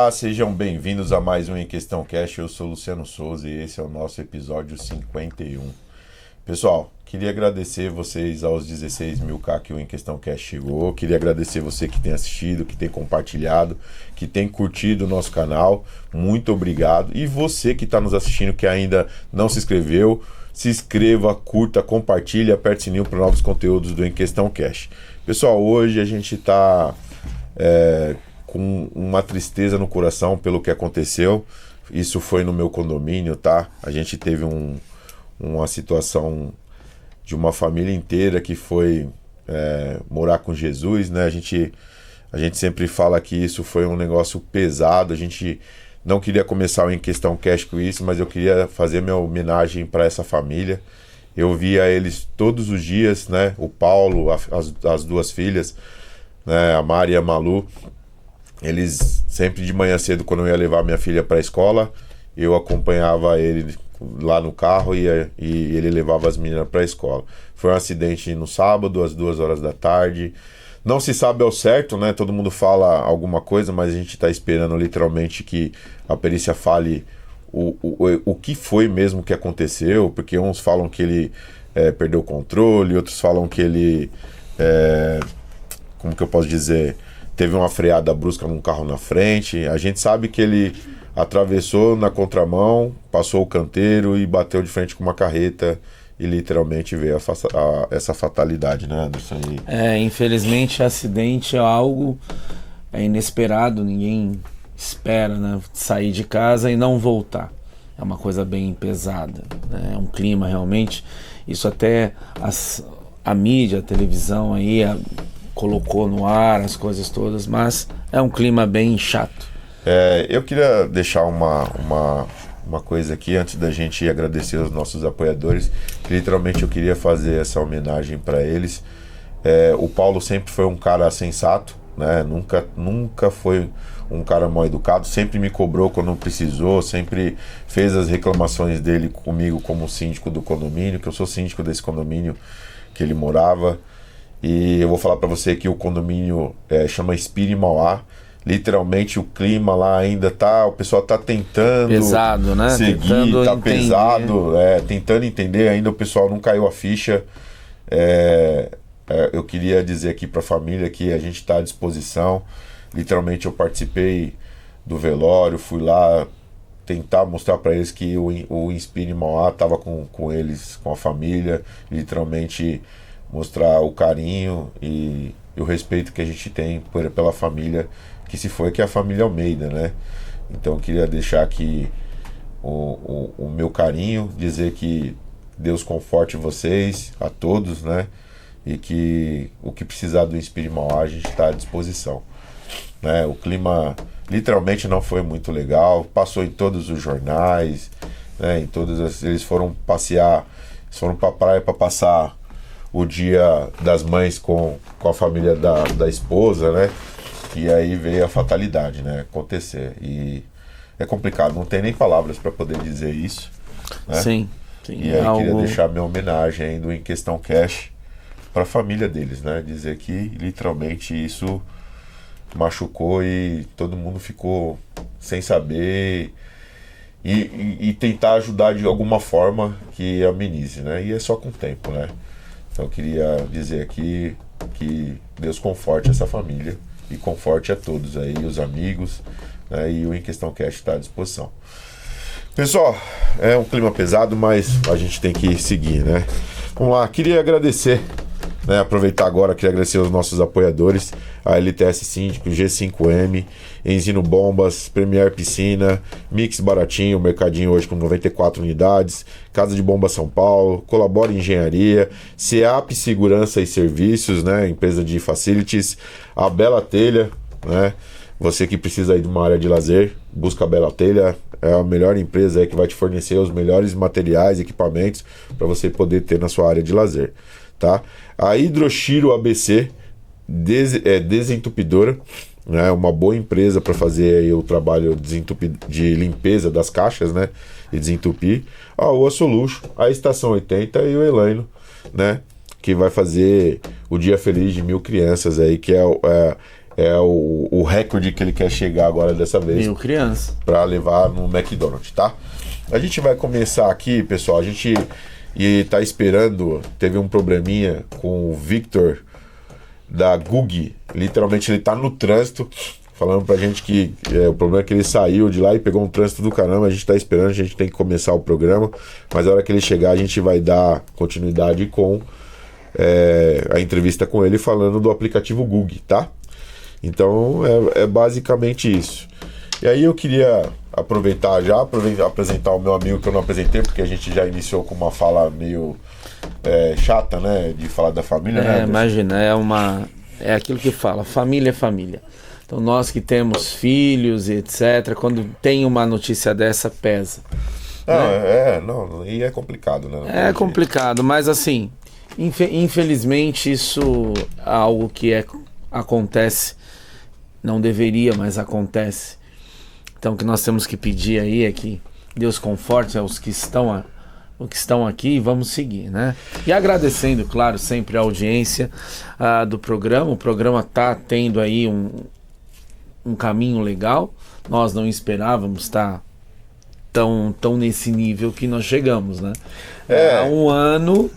Olá, sejam bem-vindos a mais um Em Questão Cash. Eu sou Luciano Souza e esse é o nosso episódio 51. Pessoal, queria agradecer vocês aos 16 mil K que o Em Questão Cash chegou. Queria agradecer você que tem assistido, que tem compartilhado, que tem curtido o nosso canal. Muito obrigado. E você que está nos assistindo que ainda não se inscreveu, se inscreva, curta, compartilhe, aperte o sininho para novos conteúdos do Em Questão Cash. Pessoal, hoje a gente está com uma tristeza no coração pelo que aconteceu. Isso foi no meu condomínio, tá? A gente teve uma situação de uma família inteira que foi morar com Jesus, né? A gente sempre fala que isso foi um negócio pesado. A gente não queria começar o Em Questão Cash com isso, mas eu queria fazer minha homenagem para essa família. Eu via eles todos os dias, né? O Paulo, as duas filhas, né? A Mari e a Malu. Eles sempre de manhã cedo, quando eu ia levar minha filha para a escola, eu acompanhava ele lá no carro e ele levava as meninas para a escola. Foi um acidente no sábado, às 2 horas da tarde. Não se sabe ao certo, né? Todo mundo fala alguma coisa, mas a gente está esperando literalmente que a perícia fale o que foi mesmo que aconteceu, porque uns falam que ele perdeu o controle, outros falam que ele, como que eu posso dizer, teve uma freada brusca num carro na frente. A gente sabe que ele atravessou na contramão, passou o canteiro e bateu de frente com uma carreta e literalmente veio essa fatalidade, né, Anderson? Infelizmente, acidente é algo inesperado, ninguém espera, né, sair de casa e não voltar. É uma coisa bem pesada, né? É um clima realmente. Isso até a mídia, a televisão aí colocou no ar as coisas todas, mas é um clima bem chato. Eu queria deixar uma coisa aqui antes da gente agradecer os nossos apoiadores. Literalmente eu queria fazer essa homenagem para eles. O Paulo sempre foi um cara sensato, né? Nunca foi um cara mal educado, sempre me cobrou quando precisou, sempre fez as reclamações dele comigo como síndico do condomínio, que eu sou síndico desse condomínio que ele morava. E eu vou falar para você que o condomínio chama Espírito em Mauá. Literalmente o clima lá ainda o pessoal tá tentando pesado, né? Seguir, tentando tá entender. Pesado, tentando entender, ainda o pessoal não caiu a ficha. Eu queria dizer aqui para a família que a gente está à disposição. Literalmente eu participei do velório, fui lá tentar mostrar para eles que o Espírito em Mauá estava com eles, com a família, literalmente mostrar o carinho e o respeito que a gente tem pela família que se foi, que é a família Almeida, né? Então eu queria deixar aqui o meu carinho, dizer que Deus conforte vocês, a todos, né? E que o que precisar do Espírito em Mauá a gente está à disposição, né? O clima literalmente não foi muito legal, passou em todos os jornais, né? Eles foram passear, eles foram para a praia para passar o Dia das Mães com a família da esposa, né? E aí veio a fatalidade, né? Acontecer. E é complicado, não tem nem palavras para poder dizer isso, né? Sim. E aí queria deixar minha homenagem ainda Em Questão Cash para a família deles, né? Dizer que literalmente isso machucou e todo mundo ficou sem saber e tentar ajudar de alguma forma que amenize, né? E é só com o tempo, né? Então eu queria dizer aqui que Deus conforte essa família e conforte a todos aí, os amigos, né? E o Em Questão Cash está à disposição. Pessoal, é um clima pesado, mas a gente tem que seguir, né? Vamos lá, queria agradecer, né? Aproveitar agora, queria agradecer aos nossos apoiadores, a LTS Síndico, G5M, Enzino Bombas, Premier Piscina, Mix Baratinho, Mercadinho hoje com 94 unidades, Casa de Bomba São Paulo, Colabora Engenharia, SEAP Segurança e Serviços, né? Empresa de facilities, a Bela Telha, né? Você que precisa aí de uma área de lazer, busca a Bela Telha, é a melhor empresa aí que vai te fornecer os melhores materiais, equipamentos para você poder ter na sua área de lazer, tá? A Hidroshiro ABC, desentupidora, né? Uma boa empresa para fazer aí o trabalho de limpeza das caixas, né? E desentupir. A Osso Luxo, a Estação 80 e o Elaino, né? Que vai fazer o Dia Feliz de 1000 crianças aí, que o recorde que ele quer chegar agora dessa vez. 1.000 crianças. Para levar no McDonald's, tá? A gente vai começar aqui, pessoal. A gente tá esperando. Teve um probleminha com o Victor da Gug. Literalmente ele tá no trânsito, falando pra gente que o problema é que ele saiu de lá e pegou um trânsito do caramba. A gente tá esperando, a gente tem que começar o programa, mas a hora que ele chegar a gente vai dar continuidade com a entrevista com ele, falando do aplicativo Gug, tá? Então é basicamente isso. E aí eu queria aproveitar apresentar o meu amigo que eu não apresentei, porque a gente já iniciou com uma fala meio chata, né? De falar da família, né? Imagina, é aquilo que fala, família é família. Então nós que temos filhos e etc., quando tem uma notícia dessa, pesa. E é complicado, né? É complicado, mas assim, infelizmente isso é algo que acontece, não deveria, mas acontece. Então o que nós temos que pedir aí é que Deus conforte os que estão aqui e vamos seguir, né? E agradecendo, claro, sempre a audiência do programa. O programa está tendo aí um caminho legal. Nós não esperávamos estar tão nesse nível que nós chegamos, né? Há um ano,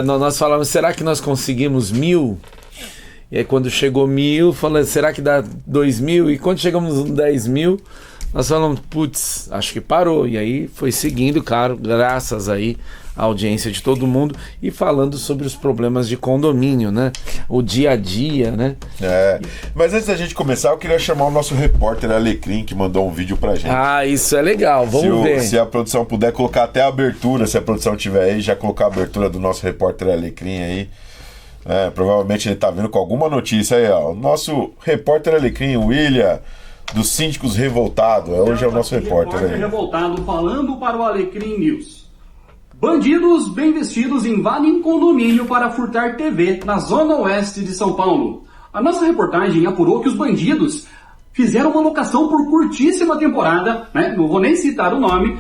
nós falamos, será que nós conseguimos 1.000? E aí quando chegou 1.000, falando, será que dá 2.000? E quando chegamos nos 10.000, nós falamos, putz, acho que parou. E aí foi seguindo, claro, graças aí à audiência de todo mundo e falando sobre os problemas de condomínio, né? O dia a dia, né? Mas antes da gente começar, eu queria chamar o nosso repórter Alecrim, que mandou um vídeo pra gente. Isso é legal, vamos ver. Se a produção puder colocar até a abertura, se a produção tiver aí, já colocar a abertura do nosso repórter Alecrim aí. Provavelmente ele tá vindo com alguma notícia aí, ó. O nosso repórter Alecrim, William, dos Síndicos Revoltados. Hoje é o nosso repórter aí. Revoltado falando para o Alecrim News. Bandidos bem vestidos invadem condomínio para furtar TV na zona oeste de São Paulo. A nossa reportagem apurou que os bandidos fizeram uma locação por curtíssima temporada, né? Não vou nem citar o nome,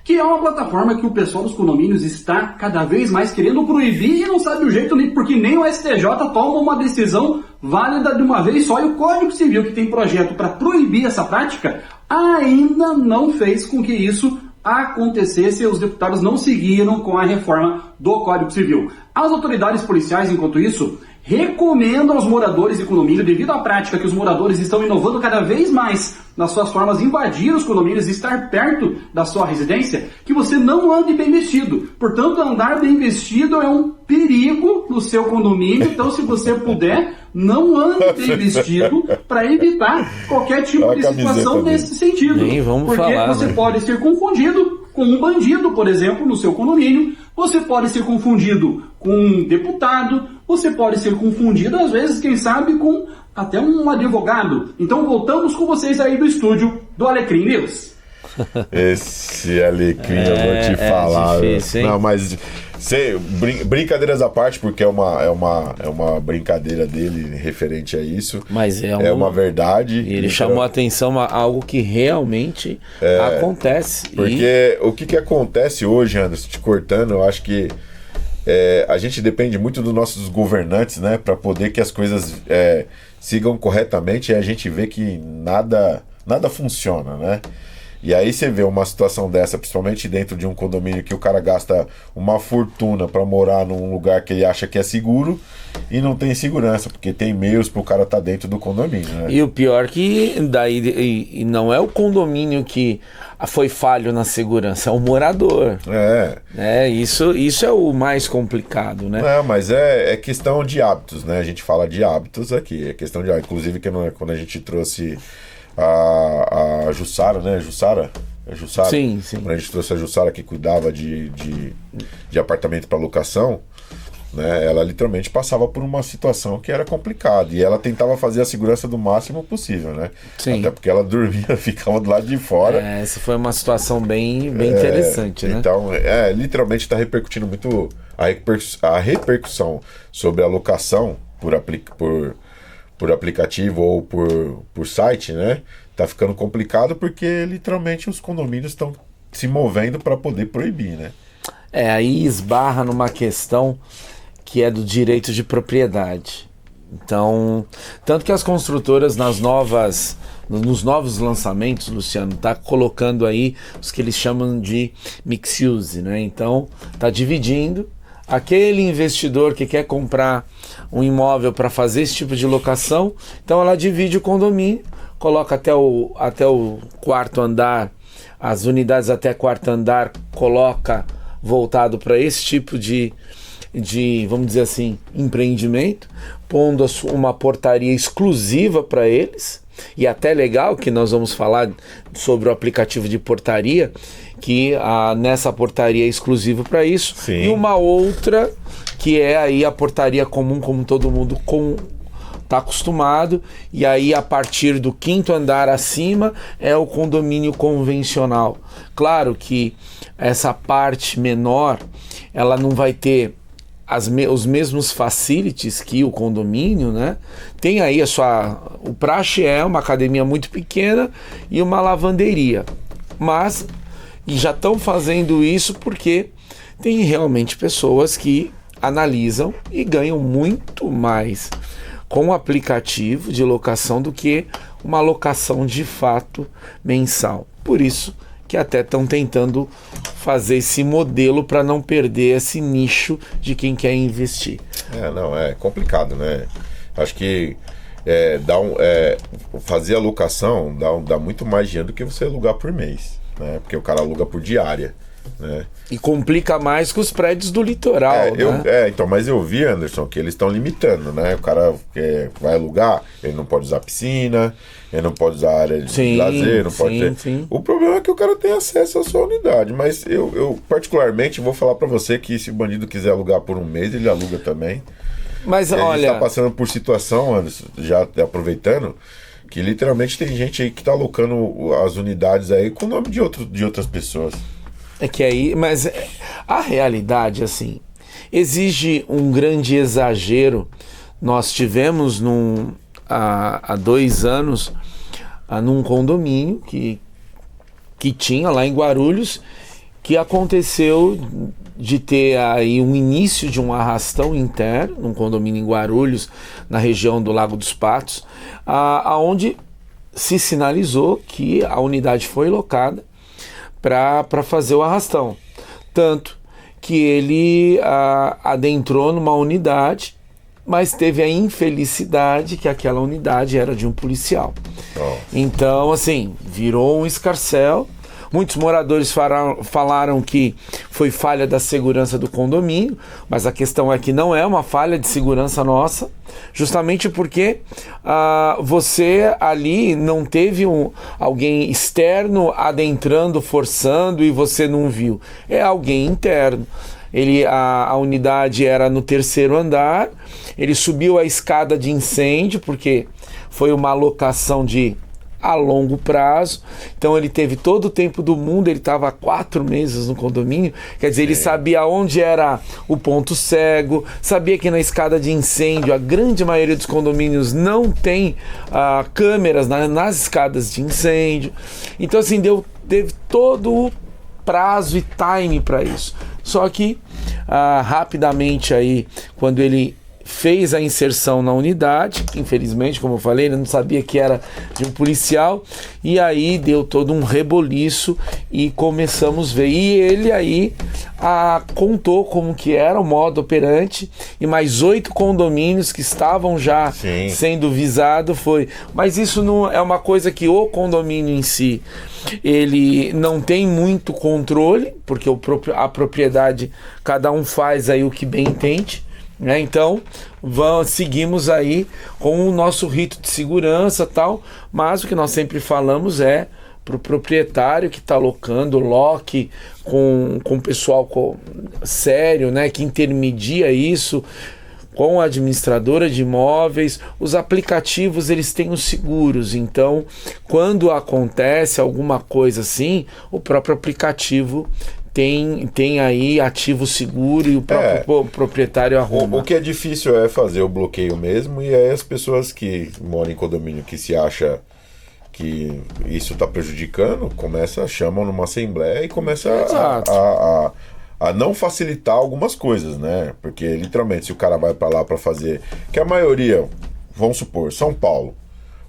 que é uma plataforma que o pessoal dos condomínios está cada vez mais querendo proibir e não sabe o jeito, porque nem o STJ toma uma decisão válida de uma vez só, e o Código Civil, que tem projeto para proibir essa prática, ainda não fez com que isso acontecesse. Os deputados não seguiram com a reforma do Código Civil. As autoridades policiais, enquanto isso, recomendam aos moradores de condomínio, devido à prática que os moradores estão inovando cada vez mais nas suas formas de invadir os condomínios e estar perto da sua residência, que você não ande bem vestido. Portanto, andar bem vestido é um perigo no seu condomínio. Então, se você puder, não ande bem vestido para evitar qualquer tipo de situação nesse sentido. Porque você pode ser confundido com um bandido, por exemplo, no seu condomínio. Você pode ser confundido com um deputado, você pode ser confundido, às vezes, quem sabe, com até um advogado. Então voltamos com vocês aí do estúdio do Alecrim News. Esse Alecrim, eu vou te falar. Difícil, hein? Não, mas brincadeiras à parte, porque é uma brincadeira dele referente a isso. Mas é uma verdade. E ele chamou a atenção a algo que realmente acontece. Porque o que acontece hoje, Anderson, te cortando, eu acho que a gente depende muito dos nossos governantes, né, para poder que as coisas sigam corretamente, e a gente vê que nada funciona, né? E aí você vê uma situação dessa, principalmente dentro de um condomínio, que o cara gasta uma fortuna para morar num lugar que ele acha que é seguro e não tem segurança, porque tem meios pro cara estar dentro do condomínio, né? E o pior que daí não é o condomínio que foi falho na segurança, é o morador. Isso é o mais complicado, né? Mas é questão de hábitos, né? A gente fala de hábitos aqui, é questão de hábitos. Inclusive, quando a gente trouxe a Jussara, né? Jussara? É Jussara? Sim. Quando a gente trouxe a Jussara, que cuidava de apartamento para locação, né? Ela literalmente passava por uma situação que era complicada, e ela tentava fazer a segurança do máximo possível, né? Sim. Até porque ela dormia, ficava do lado de fora. Essa foi uma situação bem interessante, né? Então, literalmente está repercutindo muito a repercussão sobre a locação por aplicativo ou por site, né? Tá ficando complicado, porque literalmente os condomínios estão se movendo para poder proibir, né? Aí esbarra numa questão que é do direito de propriedade. Então, tanto que as construtoras nos novos lançamentos, Luciano, tá colocando aí os que eles chamam de mixed use, né? Então, tá dividindo. Aquele investidor que quer comprar um imóvel para fazer esse tipo de locação, então ela divide o condomínio, coloca até o quarto andar, as unidades até quarto andar, coloca voltado para esse tipo de, vamos dizer assim, empreendimento, pondo uma portaria exclusiva para eles, e até legal que nós vamos falar sobre o aplicativo de portaria, que nessa portaria é exclusivo para isso. Sim. E uma outra que é aí a portaria comum, como todo mundo está acostumado, e aí a partir do quinto andar acima é o condomínio convencional. Claro que essa parte menor ela não vai ter os mesmos facilities que o condomínio, né? Tem aí o praxe é uma academia muito pequena e uma lavanderia, mas já estão fazendo isso porque tem realmente pessoas que analisam e ganham muito mais com o aplicativo de locação do que uma locação de fato mensal. Por isso que até estão tentando fazer esse modelo para não perder esse nicho de quem quer investir. É complicado, né? Acho que fazer a locação dá muito mais dinheiro do que você alugar por mês, né? Porque o cara aluga por diária, né? E complica mais com os prédios do litoral, né? Então, mas eu vi, Anderson, que eles estão limitando, né? O cara vai alugar, ele não pode usar piscina, ele não pode usar área de lazer, não pode ter... Sim. O problema é que o cara tem acesso à sua unidade, mas eu particularmente vou falar pra você que se o bandido quiser alugar por um mês, ele aluga também. Mas e olha... a gente tá passando por situação, Anderson, já aproveitando, que literalmente tem gente aí que tá alocando as unidades aí com o nome de outras pessoas. É que aí, mas a realidade, assim, exige um grande exagero. Nós tivemos há 2 anos num condomínio que tinha lá em Guarulhos, que aconteceu de ter aí um início de um arrastão interno, num condomínio em Guarulhos, na região do Lago dos Patos, aonde se sinalizou que a unidade foi locada para fazer o arrastão. Tanto que ele adentrou numa unidade, mas teve a infelicidade que aquela unidade era de um policial. Então, assim, virou um escarcéu. Muitos moradores falaram que foi falha da segurança do condomínio, mas a questão é que não é uma falha de segurança nossa, justamente porque você ali não teve alguém externo adentrando, forçando, e você não viu. É alguém interno. A unidade era no 3º andar, ele subiu a escada de incêndio, porque foi uma alocação a longo prazo, então ele teve todo o tempo do mundo, ele estava há 4 meses no condomínio, quer dizer, ele sabia onde era o ponto cego, sabia que na escada de incêndio, a grande maioria dos condomínios não tem câmeras nas escadas de incêndio, então assim, teve todo o prazo e time para isso. Só que rapidamente aí, quando ele fez a inserção na unidade, infelizmente, como eu falei, ele não sabia que era de um policial, e aí deu todo um reboliço e começamos a ver. E ele aí contou como que era o modo operante, e mais 8 condomínios que estavam já sendo visados Mas isso não é uma coisa que o condomínio em si, ele não tem muito controle, porque a propriedade, cada um faz aí o que bem entende. Então seguimos aí com o nosso rito de segurança tal, mas o que nós sempre falamos é para o proprietário que está alocando, loque com o pessoal sério, né, que intermedia isso com a administradora de imóveis. Os aplicativos, eles têm os seguros, então quando acontece alguma coisa assim, o próprio aplicativo tem aí ativo seguro e o próprio proprietário arruma. O que é difícil é fazer o bloqueio mesmo, e aí as pessoas que moram em condomínio que se acham que isso está prejudicando, chamam numa assembleia e começa a não facilitar algumas coisas, né? Porque literalmente se o cara vai para lá para fazer, que a maioria, vamos supor, São Paulo,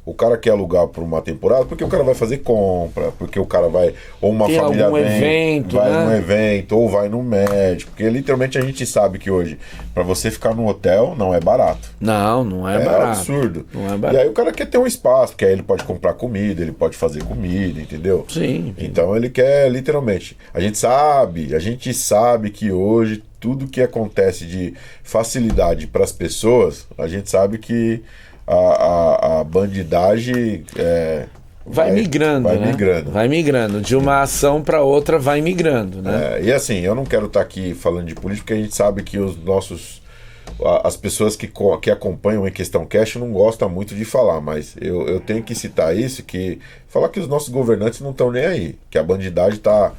o cara quer alugar por uma temporada porque o cara vai fazer compra, porque o cara vai, ou uma tem família algum vem, evento, vai né? num evento, ou vai no médico, porque literalmente a gente sabe que hoje, para você ficar no hotel, não é barato. Não é É barato. absurdo. Não é E barato. aí o cara quer ter um espaço, porque aí ele pode comprar comida, ele pode fazer comida, entendeu? Sim. Então ele quer, literalmente. A gente sabe que hoje tudo que acontece de facilidade para as pessoas, a gente sabe que a bandidagem Vai migrando, vai né? migrando. Vai migrando. De uma ação para outra vai migrando, né? E assim, eu não quero estar aqui falando de política, porque a gente sabe que as pessoas que acompanham Em Questão Cash não gostam muito de falar, mas eu tenho que citar isso, que falar que os nossos governantes não estão nem aí, que a bandidagem tá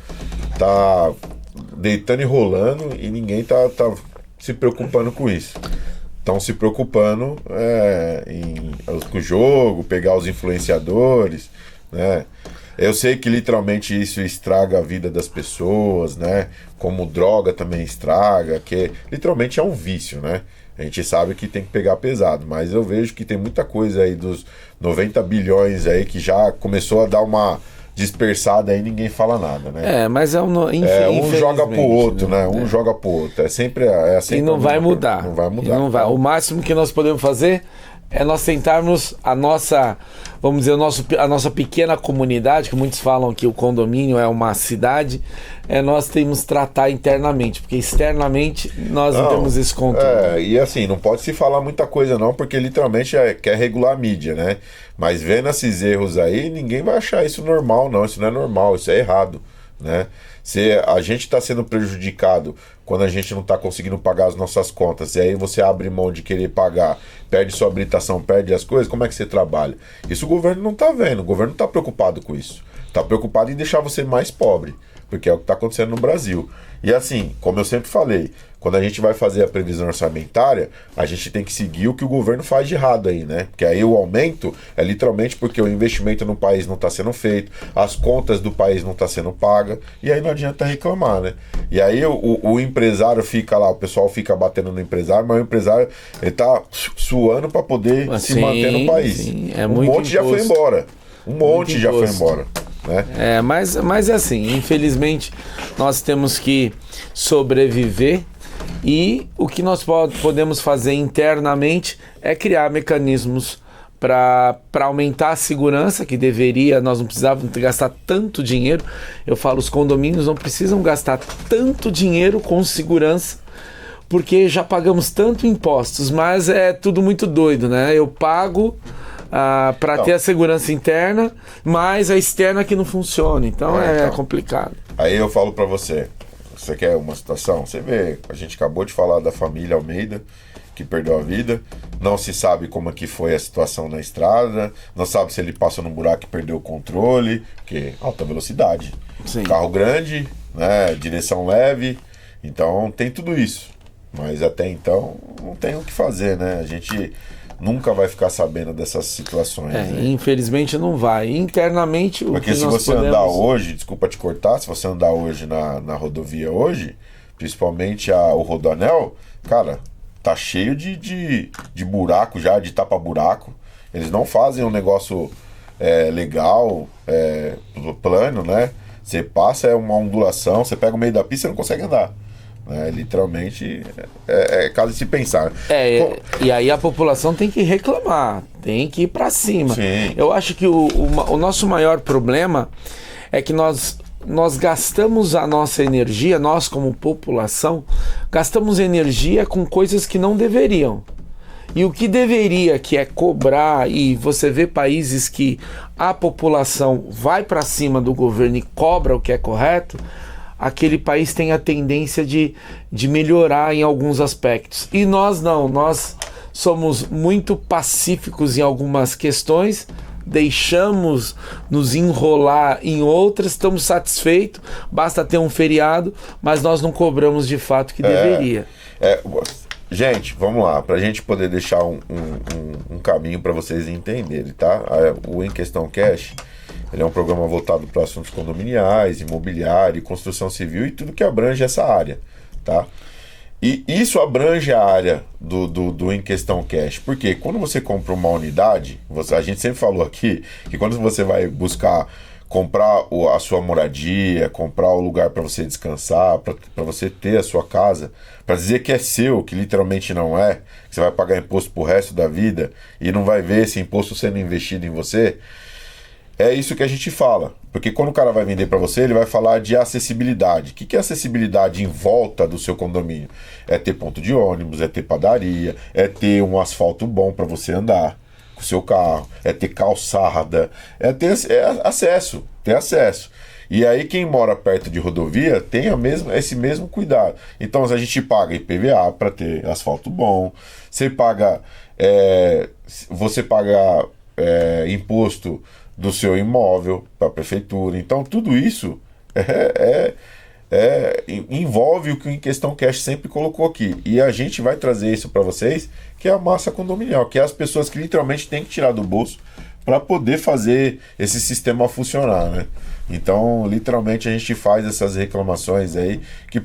deitando e rolando e ninguém tá se preocupando com isso. Estão se preocupando com o jogo, pegar os influenciadores, né? Eu sei que literalmente isso estraga a vida das pessoas, né? Como droga também estraga, que literalmente é um vício, né? A gente sabe que tem que pegar pesado, mas eu vejo que tem muita coisa aí dos 90 bilhões aí que já começou a dar uma dispersada aí, ninguém fala nada, né? Mas um joga pro outro, né? Um joga pro outro. É sempre E não vai mudar. Não vai mudar. E não vai. O máximo que nós podemos fazer é nós tentarmos a nossa, vamos dizer, a nossa pequena comunidade, que muitos falam que o condomínio é uma cidade, nós temos que tratar internamente, porque externamente nós não temos esse controle. E assim, não pode se falar muita coisa não, porque literalmente quer regular a mídia, né? Mas vendo esses erros aí, ninguém vai achar isso normal, não. Isso não é normal, isso é errado, né? Se a gente está sendo prejudicado quando a gente não está conseguindo pagar as nossas contas, e aí você abre mão de querer pagar, perde sua habilitação, perde as coisas, como é que você trabalha? Isso o governo não está vendo, o governo não está preocupado com isso. Está preocupado em deixar você mais pobre, porque é o que está acontecendo no Brasil. E assim, como eu sempre falei, quando a gente vai fazer a previsão orçamentária, a gente tem que seguir o que o governo faz de errado aí, né? Porque aí o aumento é literalmente porque o investimento no país não está sendo feito, as contas do país não estão sendo pagas, e aí não adianta reclamar, né? E aí o empresário fica lá, o pessoal fica batendo no empresário, mas o empresário ele tá suando para poder se manter no país. Sim, um monte já foi embora. Um monte já foi embora. Né? Mas é assim, infelizmente nós temos que sobreviver, e o que nós podemos fazer internamente é criar mecanismos para aumentar a segurança, que nós não precisávamos gastar tanto dinheiro. Eu falo, os condomínios não precisam gastar tanto dinheiro com segurança, porque já pagamos tanto impostos, mas é tudo muito doido, né? Eu pago para ter a segurança interna, mas a externa que não funciona, então é complicado. Aí eu falo para você quer uma situação? Você vê, a gente acabou de falar da família Almeida, que perdeu a vida, não se sabe como é que foi a situação na estrada, não sabe se ele passou num buraco e perdeu o controle, porque alta velocidade, Sim. Carro grande, né, direção leve, então tem tudo isso, mas até então não tem o que fazer, né, a gente nunca vai ficar sabendo dessas situações. Né? Infelizmente não vai. Internamente, porque se você andar hoje, desculpa te cortar, se você andar hoje na rodovia hoje, principalmente o Rodoanel, cara, tá cheio de buraco já, de tapa-buraco. Eles não fazem um negócio legal, plano, né? Você passa, é uma ondulação, você pega o meio da pista e não consegue andar. Literalmente é caso de se pensar. E aí a população tem que reclamar, tem que ir para cima. Sim. Eu acho que o nosso maior problema é que nós gastamos a nossa energia, nós como população, gastamos energia com coisas que não deveriam. E o que deveria, que é cobrar, e você vê países que a população vai para cima do governo e cobra o que é correto, aquele país tem a tendência de melhorar em alguns aspectos. E nós não, nós somos muito pacíficos em algumas questões, deixamos nos enrolar em outras, estamos satisfeitos, basta ter um feriado, mas nós não cobramos de fato o que deveria. Gente, vamos lá, para a gente poder deixar um caminho para vocês entenderem, tá? O Em Questão Cash, ele é um programa voltado para assuntos condominiais, imobiliário, construção civil e tudo que abrange essa área, tá? E isso abrange a área do Em Questão Cash, porque quando você compra uma unidade, a gente sempre falou aqui que quando você vai buscar comprar a sua moradia, comprar o lugar para você descansar, para você ter a sua casa, para dizer que é seu, que literalmente não é, que você vai pagar imposto pro resto da vida e não vai ver esse imposto sendo investido em você, é isso que a gente fala. Porque quando o cara vai vender para você, ele vai falar de acessibilidade. O que é acessibilidade em volta do seu condomínio? É ter ponto de ônibus, é ter padaria, é ter um asfalto bom para você andar com o seu carro, é ter calçada, é ter acesso, ter acesso. E aí quem mora perto de rodovia tem esse mesmo cuidado. Então a gente paga IPVA para ter asfalto bom, você paga imposto do seu imóvel para a prefeitura. Então tudo isso envolve o que o Em Questão Cash sempre colocou aqui. E a gente vai trazer isso para vocês, que é a massa condominial, que é as pessoas que literalmente têm que tirar do bolso para poder fazer esse sistema funcionar, né? Então, literalmente, a gente faz essas reclamações aí que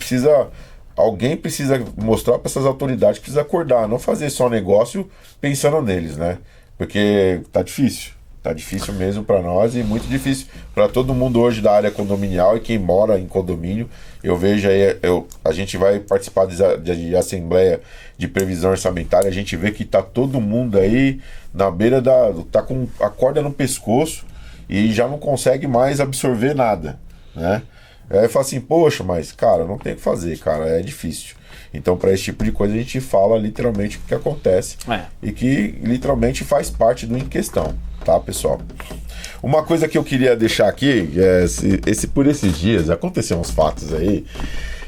alguém precisa mostrar para essas autoridades que precisa acordar, não fazer só negócio pensando neles, né? Porque tá difícil. Tá difícil mesmo para nós e muito difícil para todo mundo hoje da área condominial e quem mora em condomínio. Eu vejo aí, a gente vai participar de assembleia de previsão orçamentária, a gente vê que tá todo mundo aí na beira tá com a corda no pescoço e já não consegue mais absorver nada, né? Aí fala assim, poxa, mas cara, não tem o que fazer, cara, é difícil. Então, para esse tipo de coisa, a gente fala literalmente o que acontece e que literalmente faz parte do Em Questão, tá, pessoal? Uma coisa que eu queria deixar aqui, por esses dias, aconteceram uns fatos aí.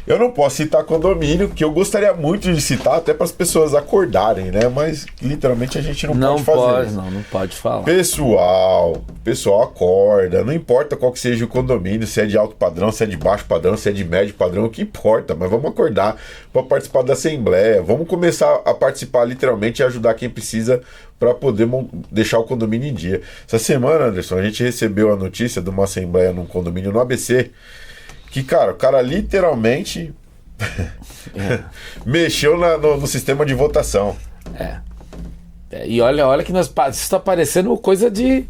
Eu não posso citar condomínio, que eu gostaria muito de citar, até para as pessoas acordarem, né? Mas literalmente a gente não pode fazer. Não pode falar. Pessoal acorda, não importa qual que seja o condomínio, se é de alto padrão, se é de baixo padrão, se é de médio padrão, o que importa, mas vamos acordar para participar da assembleia, vamos começar a participar literalmente e ajudar quem precisa para poder deixar o condomínio em dia. Essa semana, Anderson, a gente recebeu a notícia de uma assembleia num condomínio no ABC, que, cara, o cara literalmente mexeu no sistema de votação. E olha que isso está parecendo coisa de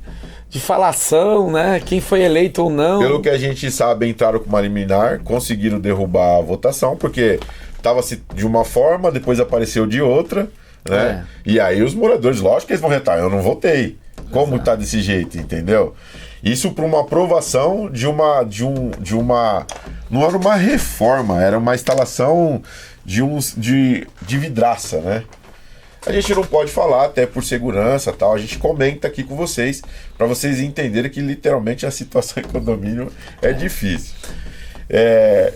falação, né? Quem foi eleito ou não. Pelo que a gente sabe, entraram com uma liminar, conseguiram derrubar a votação, porque estava de uma forma, depois apareceu de outra, né? E aí os moradores, lógico que eles vão retar, eu não votei. Como tá desse jeito, entendeu? Isso para uma aprovação de uma. Não era uma reforma, era uma instalação de vidraça, né? A gente não pode falar, até por segurança tal, a gente comenta aqui com vocês, para vocês entenderem que literalmente a situação em condomínio é difícil.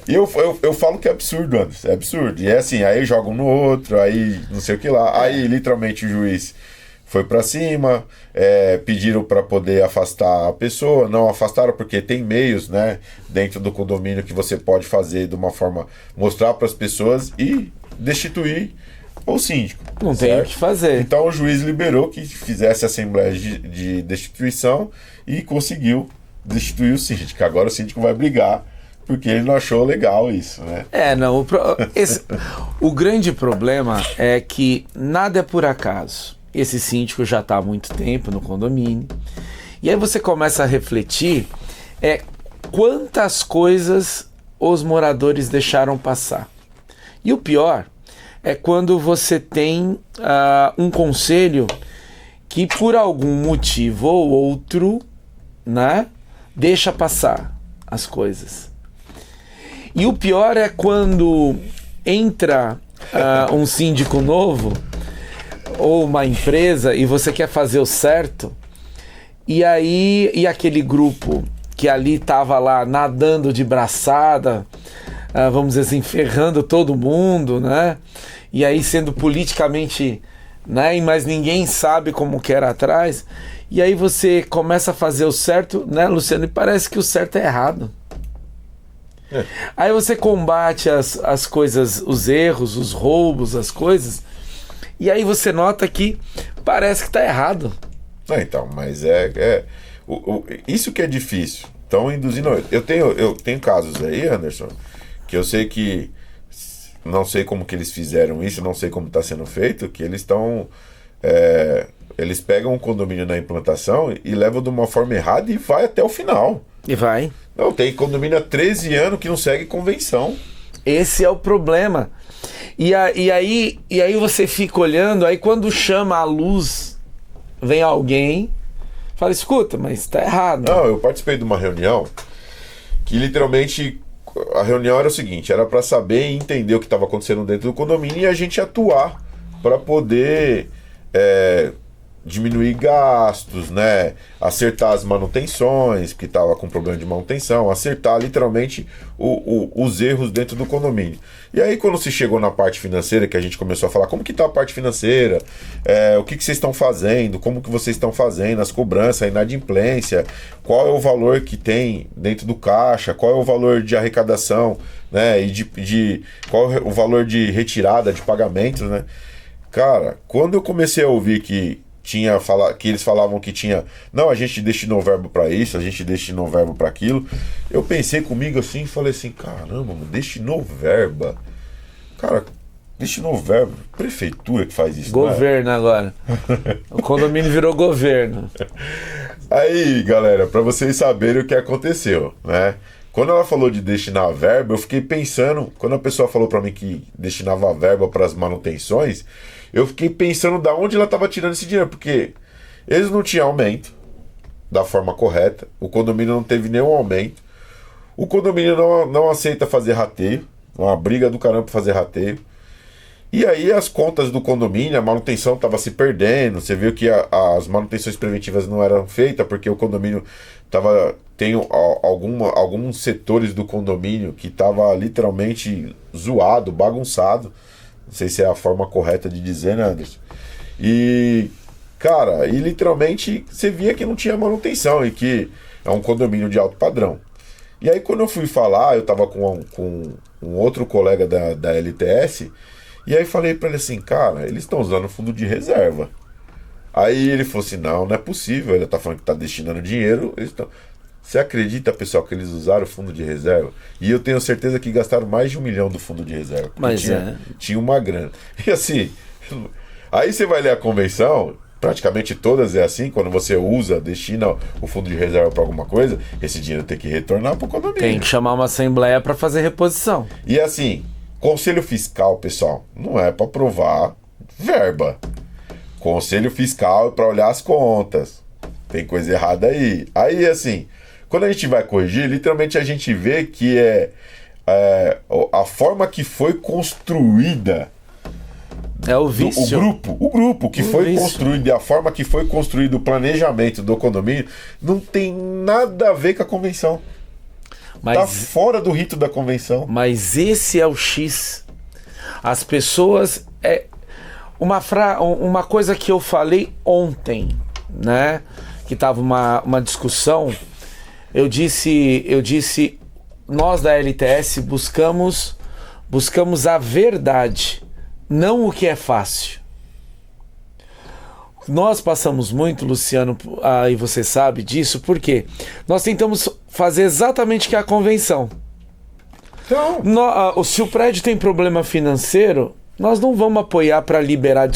Eu falo que é absurdo, Anderson, é absurdo. E é assim, aí jogam no outro, aí não sei o que lá, aí literalmente o juiz foi para cima, pediram para poder afastar a pessoa, não afastaram porque tem meios, né, dentro do condomínio que você pode fazer de uma forma, mostrar para as pessoas e destituir o síndico. Não tem o que fazer. Então o juiz liberou que fizesse a assembleia de destituição e conseguiu destituir o síndico. Agora o síndico vai brigar porque ele não achou legal isso, né? O grande problema é que nada é por acaso. Esse síndico já está há muito tempo no condomínio. E aí você começa a refletir quantas coisas os moradores deixaram passar. E o pior é quando você tem um conselho que por algum motivo ou outro, né, deixa passar as coisas. E o pior é quando entra um síndico novo ou uma empresa e você quer fazer o certo, e aquele grupo que ali estava lá nadando de braçada, vamos dizer assim, ferrando todo mundo, né? E aí sendo politicamente, né? Mas ninguém sabe como que era atrás. E aí você começa a fazer o certo, né, Luciano? E parece que o certo é errado. Aí você combate as coisas, os erros, os roubos, as coisas, e aí você nota que parece que tá errado. Então, mas isso que é difícil. Então, induzindo. Eu tenho casos aí, Anderson, que eu sei que. Não sei como que eles fizeram isso, não sei como está sendo feito, que eles estão. Eles pegam um condomínio na implantação e levam de uma forma errada e vai até o final. E vai. Não, tem condomínio há 13 anos que não segue convenção. Esse é o problema. E aí você fica olhando, aí quando chama a luz, vem alguém, fala, escuta, mas tá errado. Não, eu participei de uma reunião que literalmente a reunião era o seguinte, era para saber e entender o que estava acontecendo dentro do condomínio e a gente atuar para poder diminuir gastos, né? Acertar as manutenções, que estava com problema de manutenção, acertar literalmente os erros dentro do condomínio. E aí quando se chegou na parte financeira, que a gente começou a falar como que está a parte financeira, o que vocês estão fazendo, como que vocês estão fazendo, as cobranças, a inadimplência, qual é o valor que tem dentro do caixa, qual é o valor de arrecadação, né? E qual é o valor de retirada de pagamentos, né? Cara, quando eu comecei a ouvir que eles falavam que tinha, não, a gente destinou verbo para isso, a gente destinou verbo para aquilo, eu pensei comigo assim e falei assim, caramba, mano, destinou verba? Cara, destinou verbo? Prefeitura que faz isso, governo, né? Agora. O condomínio virou governo. Aí, galera, para vocês saberem o que aconteceu, né? Quando ela falou de destinar verba, eu fiquei pensando, quando a pessoa falou para mim que destinava verba para as manutenções, eu fiquei pensando da onde ela estava tirando esse dinheiro, porque eles não tinham aumento da forma correta, o condomínio não teve nenhum aumento, o condomínio não aceita fazer rateio, uma briga do caramba para fazer rateio, e aí as contas do condomínio, a manutenção estava se perdendo, você viu que as manutenções preventivas não eram feitas, porque o condomínio tem alguns setores do condomínio que estava literalmente zoado, bagunçado. Não sei se é a forma correta de dizer, né, Anderson? E, cara, literalmente você via que não tinha manutenção e que é um condomínio de alto padrão. E aí quando eu fui falar, eu tava com um outro colega da LTS, e aí falei pra ele assim, cara, eles estão usando fundo de reserva. Aí ele falou assim, não é possível, ele tá falando que tá destinando dinheiro, Você acredita, pessoal, que eles usaram o fundo de reserva? E eu tenho certeza que gastaram mais de 1 milhão do fundo de reserva. Mas tinha uma grana. E assim, aí você vai ler a convenção, praticamente todas é assim, quando você destina o fundo de reserva para alguma coisa, esse dinheiro tem que retornar para o condomínio. Tem que chamar uma assembleia para fazer reposição. E assim, conselho fiscal, pessoal, não é para aprovar verba. Conselho fiscal é para olhar as contas. Tem coisa errada aí. Aí, assim, quando a gente vai corrigir, literalmente a gente vê que a forma que foi construída. É o vício. O grupo que foi construído e a forma que foi construído o planejamento do condomínio não tem nada a ver com a convenção. Tá fora do rito da convenção. Mas esse é o X. As pessoas... Uma coisa que eu falei ontem, né? Que tava uma discussão. Eu disse, nós da LTS buscamos a verdade, não o que é fácil. Nós passamos muito, Luciano, e você sabe disso, porque nós tentamos fazer exatamente o que é a convenção. Então, se o prédio tem problema financeiro, nós não vamos apoiar para liberar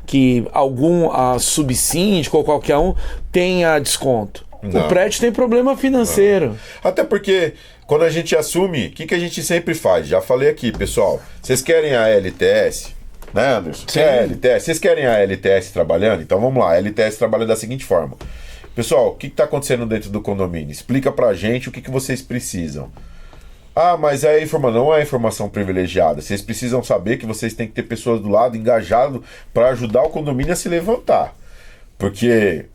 que algum subsíndico ou qualquer um tenha desconto. Não. O prédio tem problema financeiro. Não. Até porque quando a gente assume, o que a gente sempre faz? Já falei aqui, pessoal. Vocês querem a LTS? Né, Anderson? LTS. Vocês querem a LTS trabalhando? Então vamos lá. A LTS trabalha da seguinte forma. Pessoal, o que está acontecendo dentro do condomínio? Explica pra gente o que vocês precisam. Mas não é informação privilegiada. Vocês precisam saber que vocês têm que ter pessoas do lado engajadas para ajudar o condomínio a se levantar. Porque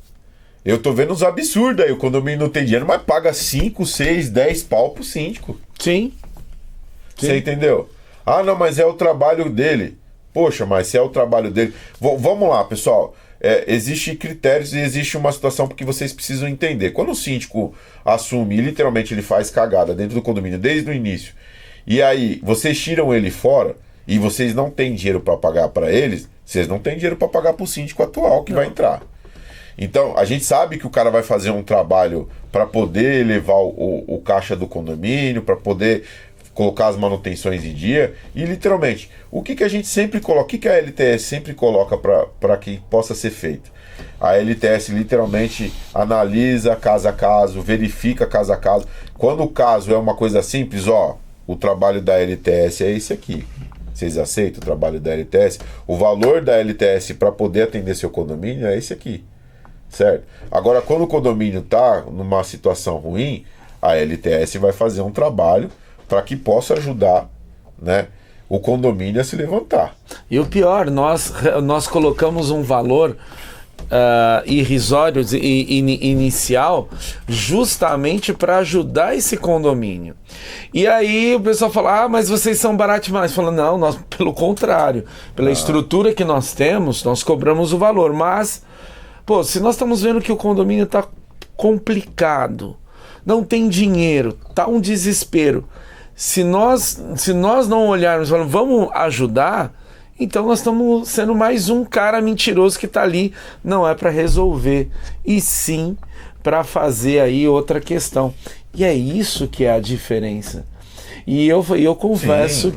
eu tô vendo uns absurdos aí. O condomínio não tem dinheiro, mas paga 5, 6, 10 pau pro síndico. Sim. Você entendeu? Não, mas é o trabalho dele. Poxa, mas se é o trabalho dele... Vamos lá, pessoal. Existem critérios e existe uma situação que vocês precisam entender. Quando o síndico assume e literalmente ele faz cagada dentro do condomínio desde o início, e aí vocês tiram ele fora e vocês não têm dinheiro para pagar para eles, vocês não têm dinheiro para pagar para o síndico atual que vai entrar. Então, a gente sabe que o cara vai fazer um trabalho para poder elevar o caixa do condomínio, para poder colocar as manutenções em dia, e literalmente, o que a gente sempre coloca, o que a LTS sempre coloca para que possa ser feito? A LTS literalmente analisa caso a caso, verifica caso a caso. Quando o caso é uma coisa simples, o trabalho da LTS é esse aqui. Vocês aceitam o trabalho da LTS? O valor da LTS para poder atender seu condomínio é esse aqui. Certo? Agora, quando o condomínio está numa situação ruim, a LTS vai fazer um trabalho para que possa ajudar, né, o condomínio a se levantar. E o pior, nós colocamos um valor irrisório e inicial justamente para ajudar esse condomínio. E aí o pessoal fala, mas vocês são baratos demais. Fala, não, nós, pelo contrário, pela estrutura que nós temos, nós cobramos o valor, mas se nós estamos vendo que o condomínio está complicado, não tem dinheiro, tá um desespero. Se nós não olharmos e falarmos, vamos ajudar, então nós estamos sendo mais um cara mentiroso que está ali, não é para resolver, e sim para fazer aí outra questão. E é isso que é a diferença. E eu confesso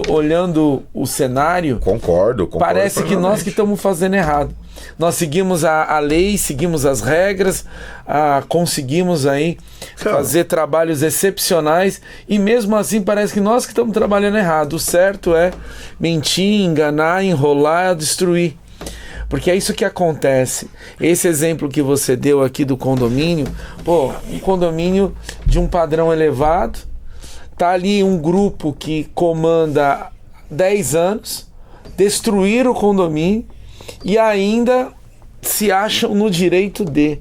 olhando o cenário, concordo parece que nós que estamos fazendo errado. Nós seguimos a lei, seguimos as regras, conseguimos aí fazer trabalhos excepcionais, e mesmo assim parece que nós que estamos trabalhando errado. O certo é mentir, enganar, enrolar, destruir. Porque é isso que acontece. Esse exemplo que você deu aqui do condomínio, um condomínio de um padrão elevado, tá ali um grupo que comanda 10 anos, destruir o condomínio e ainda se acham no direito de.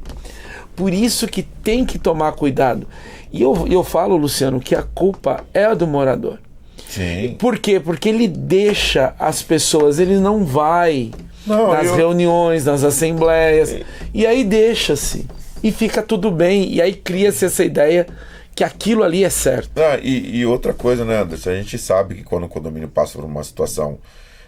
Por isso que tem que tomar cuidado. E eu falo, Luciano, que a culpa é do morador. Sim. Por quê? Porque ele deixa as pessoas, ele não vai nas reuniões, nas assembleias, e aí deixa-se, e fica tudo bem, e aí cria-se essa ideia que aquilo ali é certo. E outra coisa, né, Anderson? A gente sabe que quando o condomínio passa por uma situação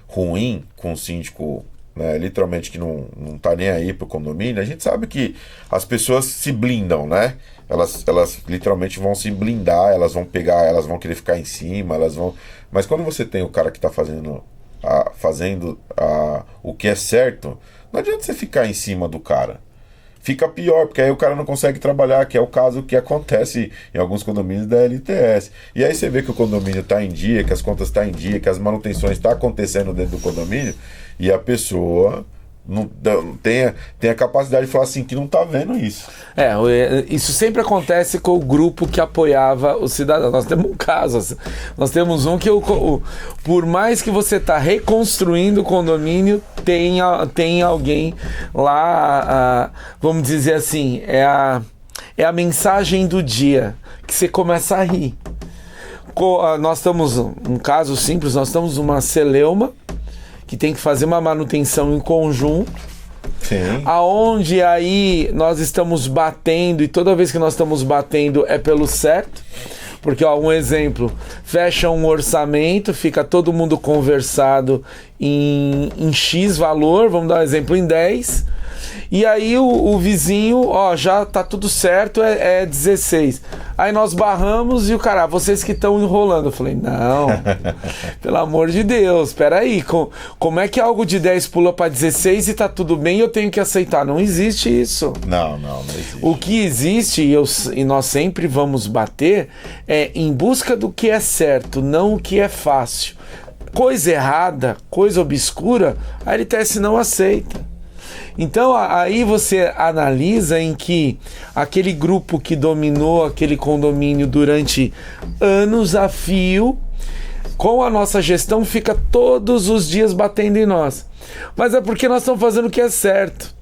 ruim, com o síndico, né, literalmente que não tá nem aí pro condomínio, a gente sabe que as pessoas se blindam, né? Elas literalmente vão se blindar, elas vão querer ficar em cima, mas quando você tem o cara que tá fazendo o que é certo, não adianta você ficar em cima do cara. Fica pior, porque aí o cara não consegue trabalhar, que é o caso que acontece em alguns condomínios da LTS. E aí você vê que o condomínio está em dia, que as contas estão em dia, que as manutenções estão acontecendo dentro do condomínio, e a pessoa não tem a capacidade de falar assim, que não está vendo isso. Isso sempre acontece com o grupo que apoiava o cidadão. Nós temos um caso, nós temos um que por mais que você está reconstruindo o condomínio, tem alguém lá, vamos dizer assim, é a mensagem do dia, que você começa a rir. Nós estamos, um caso simples, nós estamos numa celeuma, que tem que fazer uma manutenção em conjunto. Sim. Aonde aí nós estamos batendo, e toda vez que nós estamos batendo é pelo certo, porque um exemplo, fecha um orçamento, fica todo mundo conversado em X valor, vamos dar um exemplo, em 10, e aí o vizinho, já tá tudo certo, é 16. Aí nós barramos e o cara, vocês que estão enrolando. Eu falei, não, pelo amor de Deus, peraí, como é que algo de 10 pula para 16 e tá tudo bem e eu tenho que aceitar? Não existe isso. Não existe. O que existe, e nós sempre vamos bater, é em busca do que é certo, não o que é fácil. Coisa errada, coisa obscura, a LTS não aceita. Então aí você analisa em que aquele grupo que dominou aquele condomínio durante anos a fio, com a nossa gestão, fica todos os dias batendo em nós. Mas é porque nós estamos fazendo o que é certo.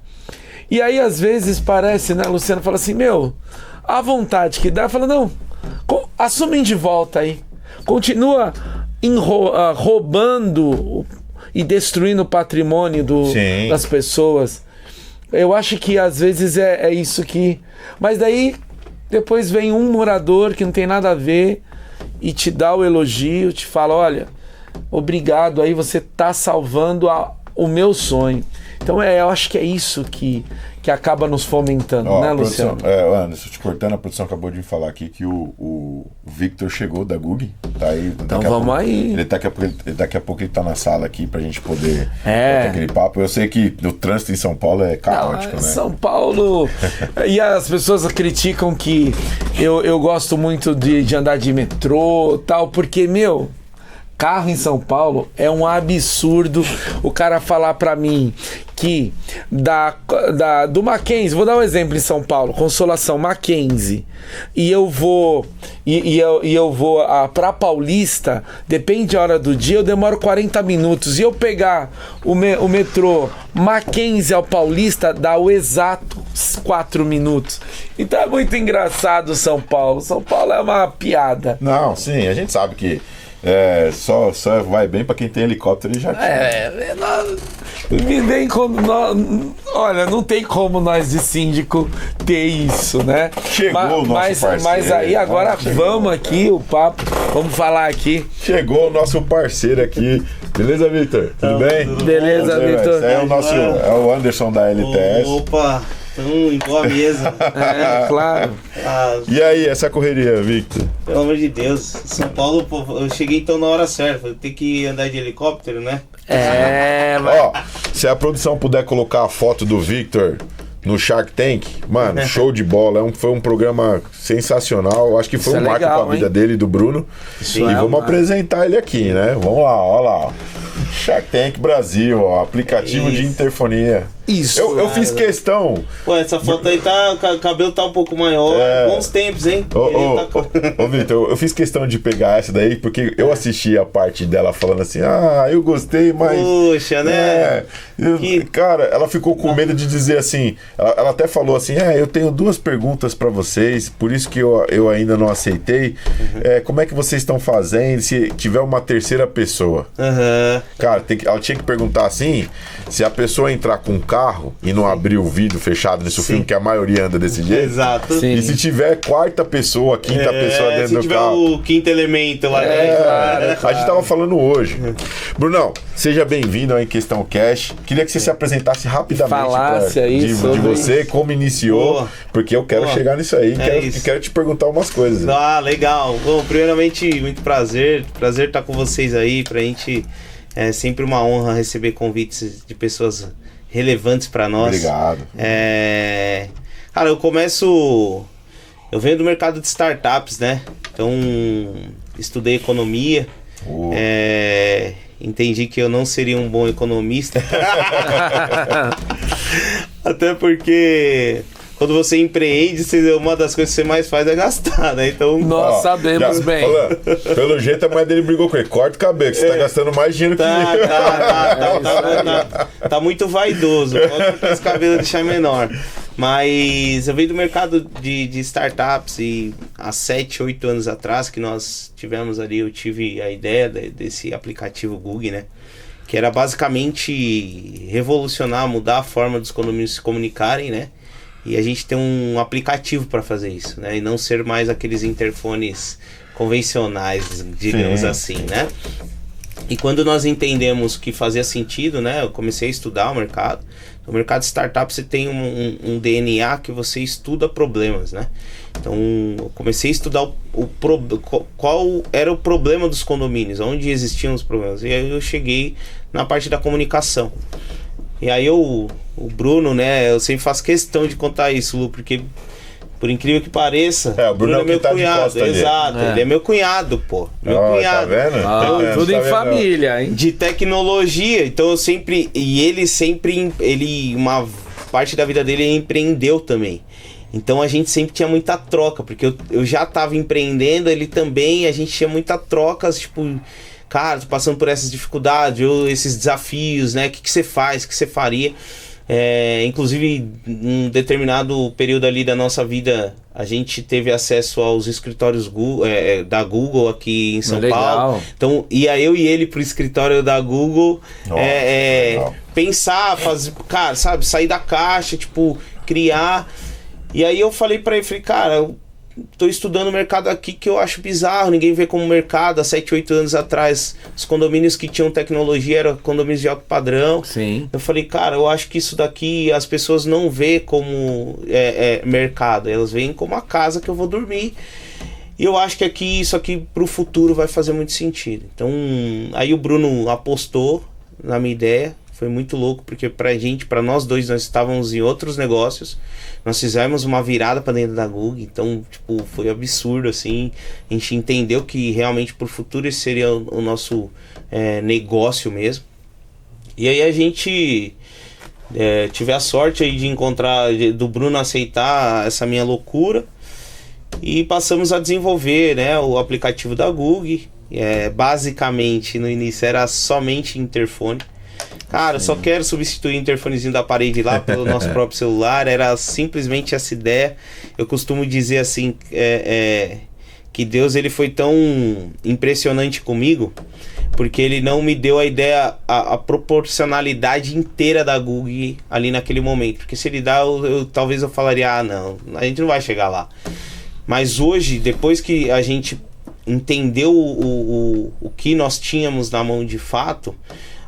E aí às vezes parece, né, Luciano, fala assim, a vontade que dá, fala, não, assumem de volta aí. Continua roubando e destruindo o patrimônio das pessoas. Eu acho que às vezes é isso que... Mas daí, depois vem um morador que não tem nada a ver e te dá o elogio, te fala, olha, obrigado, aí você tá salvando o meu sonho. Então eu acho que é isso que acaba nos fomentando, né, Luciano? Anderson, te cortando, a produção acabou de me falar aqui que o Victor chegou da Gug, tá aí. Então vamos aí. Daqui a pouco ele tá na sala aqui pra gente poder ter aquele papo. Eu sei que o trânsito em São Paulo é caótico, né? São Paulo... E as pessoas criticam que eu gosto muito de andar de metrô e tal, porque, carro em São Paulo é um absurdo. O cara falar pra mim que do Mackenzie, vou dar um exemplo em São Paulo, Consolação, Mackenzie, e eu vou pra Paulista, depende da hora do dia, eu demoro 40 minutos, e eu pegar o metrô Mackenzie ao Paulista, dá o exato 4 minutos. Então é muito engraçado São Paulo é uma piada. Não, sim, a gente sabe que só vai bem pra quem tem helicóptero e já me vem como olha, não tem como nós de síndico ter isso, né? Chegou o nosso parceiro. Mas aí agora vamos aqui, o papo, vamos falar aqui. Chegou o nosso parceiro aqui. Beleza, Victor? Tudo bem? Beleza, Victor. Esse é o Anderson da LTS. Opa! Igual a mesa. Claro. E aí, essa correria, Victor? Pelo amor de Deus. São Paulo, pô, eu cheguei então na hora certa. Eu tenho que andar de helicóptero, né? Se a produção puder colocar a foto do Victor no Shark Tank, mano, show de bola. Foi um programa sensacional. Acho que foi um marco pra vida dele e do Bruno. Vamos apresentar ele aqui, né? Vamos lá, ó lá. Shark Tank Brasil, ó, aplicativo de interfonia. Isso. Eu fiz questão. Pô, essa foto aí o cabelo tá um pouco maior. Bons tempos, hein? Ô, Victor, eu fiz questão de pegar essa daí porque eu assisti a parte dela falando assim: eu gostei, mas. Puxa, né? Cara, ela ficou com medo de dizer assim. Ela até falou assim: eu tenho 2 perguntas pra vocês, por isso que eu ainda não aceitei. Como é que vocês estão fazendo se tiver uma terceira pessoa? Cara, ela tinha que perguntar assim: se a pessoa entrar com um carro e não abrir o vidro fechado nesse filme, que a maioria anda desse jeito. Exato. Sim. E se tiver quinta pessoa dentro do carro. Se tiver o quinto elemento lá dentro. A gente tava falando hoje. Brunão, seja bem-vindo ao Em Questão Cash. Queria que você se apresentasse rapidamente. Falasse aí de você, como iniciou, porque eu quero chegar nisso aí e quero te perguntar umas coisas. Legal. Bom, primeiramente, muito prazer estar com vocês aí. Pra gente é sempre uma honra receber convites de pessoas relevantes para nós. Obrigado. Cara, eu venho do mercado de startups, né? Então, estudei economia. Entendi que eu não seria um bom economista. Até porque quando você empreende, uma das coisas que você mais faz é gastar, né? Então, nós sabemos bem. Pelo jeito, a mãe dele brigou com ele. Corta o cabelo, que você tá gastando mais dinheiro que ele. Tá muito vaidoso. Pode cortar esse cabelo e deixar menor. Mas eu venho do mercado de startups e há 7, 8 anos atrás que nós tivemos ali, eu tive a ideia desse aplicativo Gug, né? Que era basicamente revolucionar, mudar a forma dos condomínios se comunicarem, né? E a gente tem um aplicativo para fazer isso, né? E não ser mais aqueles interfones convencionais, digamos assim, né? E quando nós entendemos que fazia sentido, né? Eu comecei a estudar o mercado. No mercado de startup você tem um DNA que você estuda problemas, né? Então eu comecei a estudar qual era o problema dos condomínios, onde existiam os problemas. E aí eu cheguei na parte da comunicação. E aí o Bruno, né? Eu sempre faço questão de contar isso, Lu, porque por incrível que pareça, o Bruno é meu cunhado. Exato, ele é meu cunhado, pô. Meu cunhado. Tá vendo? Tudo em família, hein? De tecnologia. Então eu sempre. E ele sempre. Uma parte da vida dele empreendeu também. Então a gente sempre tinha muita troca, porque eu já tava empreendendo, ele também, a gente tinha muita troca, tipo, cara, tô passando por essas dificuldades, esses desafios, né? O que você faz, o que você faria? Inclusive, um determinado período ali da nossa vida, a gente teve acesso aos escritórios da Google aqui em São Paulo. Então, ia eu e ele pro escritório da Google, pensar, fazer, cara, sabe, sair da caixa, tipo, criar. E aí eu falei pra ele, cara, eu tô estudando o mercado aqui que eu acho bizarro, ninguém vê como mercado. Há 7, 8 anos atrás, os condomínios que tinham tecnologia eram condomínios de alto padrão. Sim. Eu falei, cara, eu acho que isso daqui as pessoas não vê como mercado, elas veem como a casa que eu vou dormir. E eu acho que isso aqui pro futuro vai fazer muito sentido. Então, aí o Bruno apostou na minha ideia. Foi muito louco, porque pra nós dois, nós estávamos em outros negócios. Nós fizemos uma virada pra dentro da Google. Então, tipo, foi absurdo, assim. A gente entendeu que realmente pro futuro esse seria o nosso negócio mesmo. E aí a gente tive a sorte aí de encontrar, do Bruno aceitar essa minha loucura. E passamos a desenvolver, né, o aplicativo da Google. Basicamente, no início era somente interfone. Cara, eu só quero substituir o interfonezinho da parede lá pelo nosso próprio celular. Era simplesmente essa ideia. Eu costumo dizer assim, que Deus ele foi tão impressionante comigo, porque ele não me deu a ideia, a proporcionalidade inteira da Google ali naquele momento. Porque se ele dá, talvez eu falaria, não, a gente não vai chegar lá. Mas hoje, depois que a gente entendeu o que nós tínhamos na mão de fato,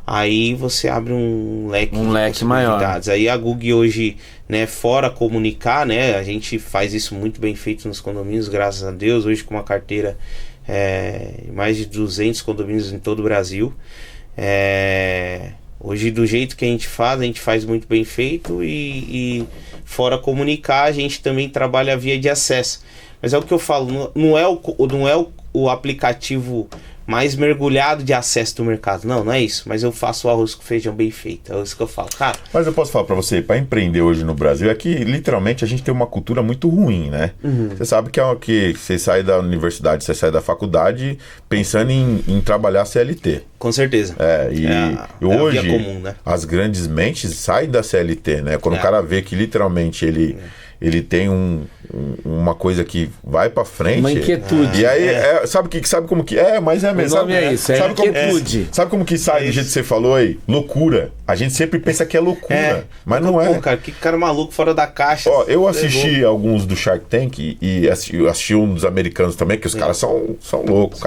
aí você abre um leque maior. Aí a Google hoje, né, fora comunicar, né, a gente faz isso muito bem feito nos condomínios, graças a Deus, hoje com uma carteira mais de 200 condomínios em todo o Brasil. Hoje, do jeito que a gente faz muito bem feito, e fora comunicar, a gente também trabalha via de acesso. Mas é o que eu falo, não é o aplicativo mais mergulhado de acesso do mercado. Não é isso. Mas eu faço o arroz com feijão bem feito. É isso que eu falo, cara. Mas eu posso falar pra você, pra empreender hoje no Brasil, é que literalmente a gente tem uma cultura muito ruim, né? Você sabe que você sai da universidade, você sai da faculdade pensando em trabalhar CLT. Com certeza. Hoje, a via comum, né? As grandes mentes saem da CLT, né? Quando o cara vê que literalmente ele tem uma coisa que vai pra frente. Uma inquietude. E aí, sabe como que é? Mas é mesmo. O nome é isso, inquietude. Sabe como que sai do jeito que você falou aí? Loucura. A gente sempre pensa que é loucura, mas não é. Pô, cara, que cara maluco fora da caixa. Ó, eu assisti alguns do Shark Tank e assisti um dos americanos também, que os caras são loucos. O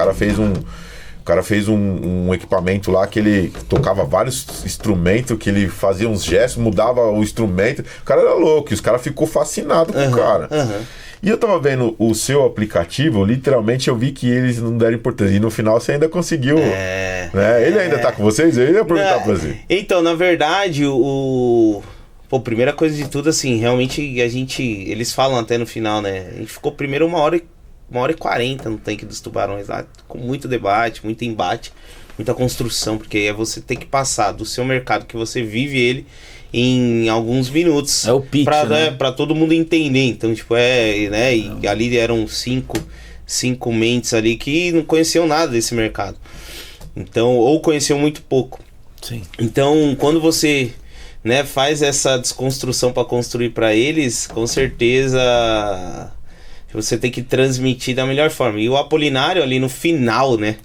cara fez um equipamento lá que ele tocava vários instrumentos, que ele fazia uns gestos, mudava o instrumento. O cara era louco, e os caras ficou fascinado com o cara. E eu tava vendo o seu aplicativo, literalmente eu vi que eles não deram importância. E no final você ainda conseguiu. Né? Ele ainda tá com vocês? Eu ia perguntar pra você. Então, na verdade, primeira coisa de tudo, assim, realmente eles falam até no final, né? A gente ficou primeiro 1h40 no tanque dos tubarões lá, com muito debate, muito embate, muita construção, porque você tem que passar do seu mercado que você vive ele em alguns minutos. É o pitch, né? Pra todo mundo entender. Então, tipo, né? E ali eram cinco mentes ali que não conheciam nada desse mercado. Então, ou conheciam muito pouco. Sim. Então, quando você, né, faz essa desconstrução para construir para eles, com certeza você tem que transmitir da melhor forma. E o Apolinário ali no final, né?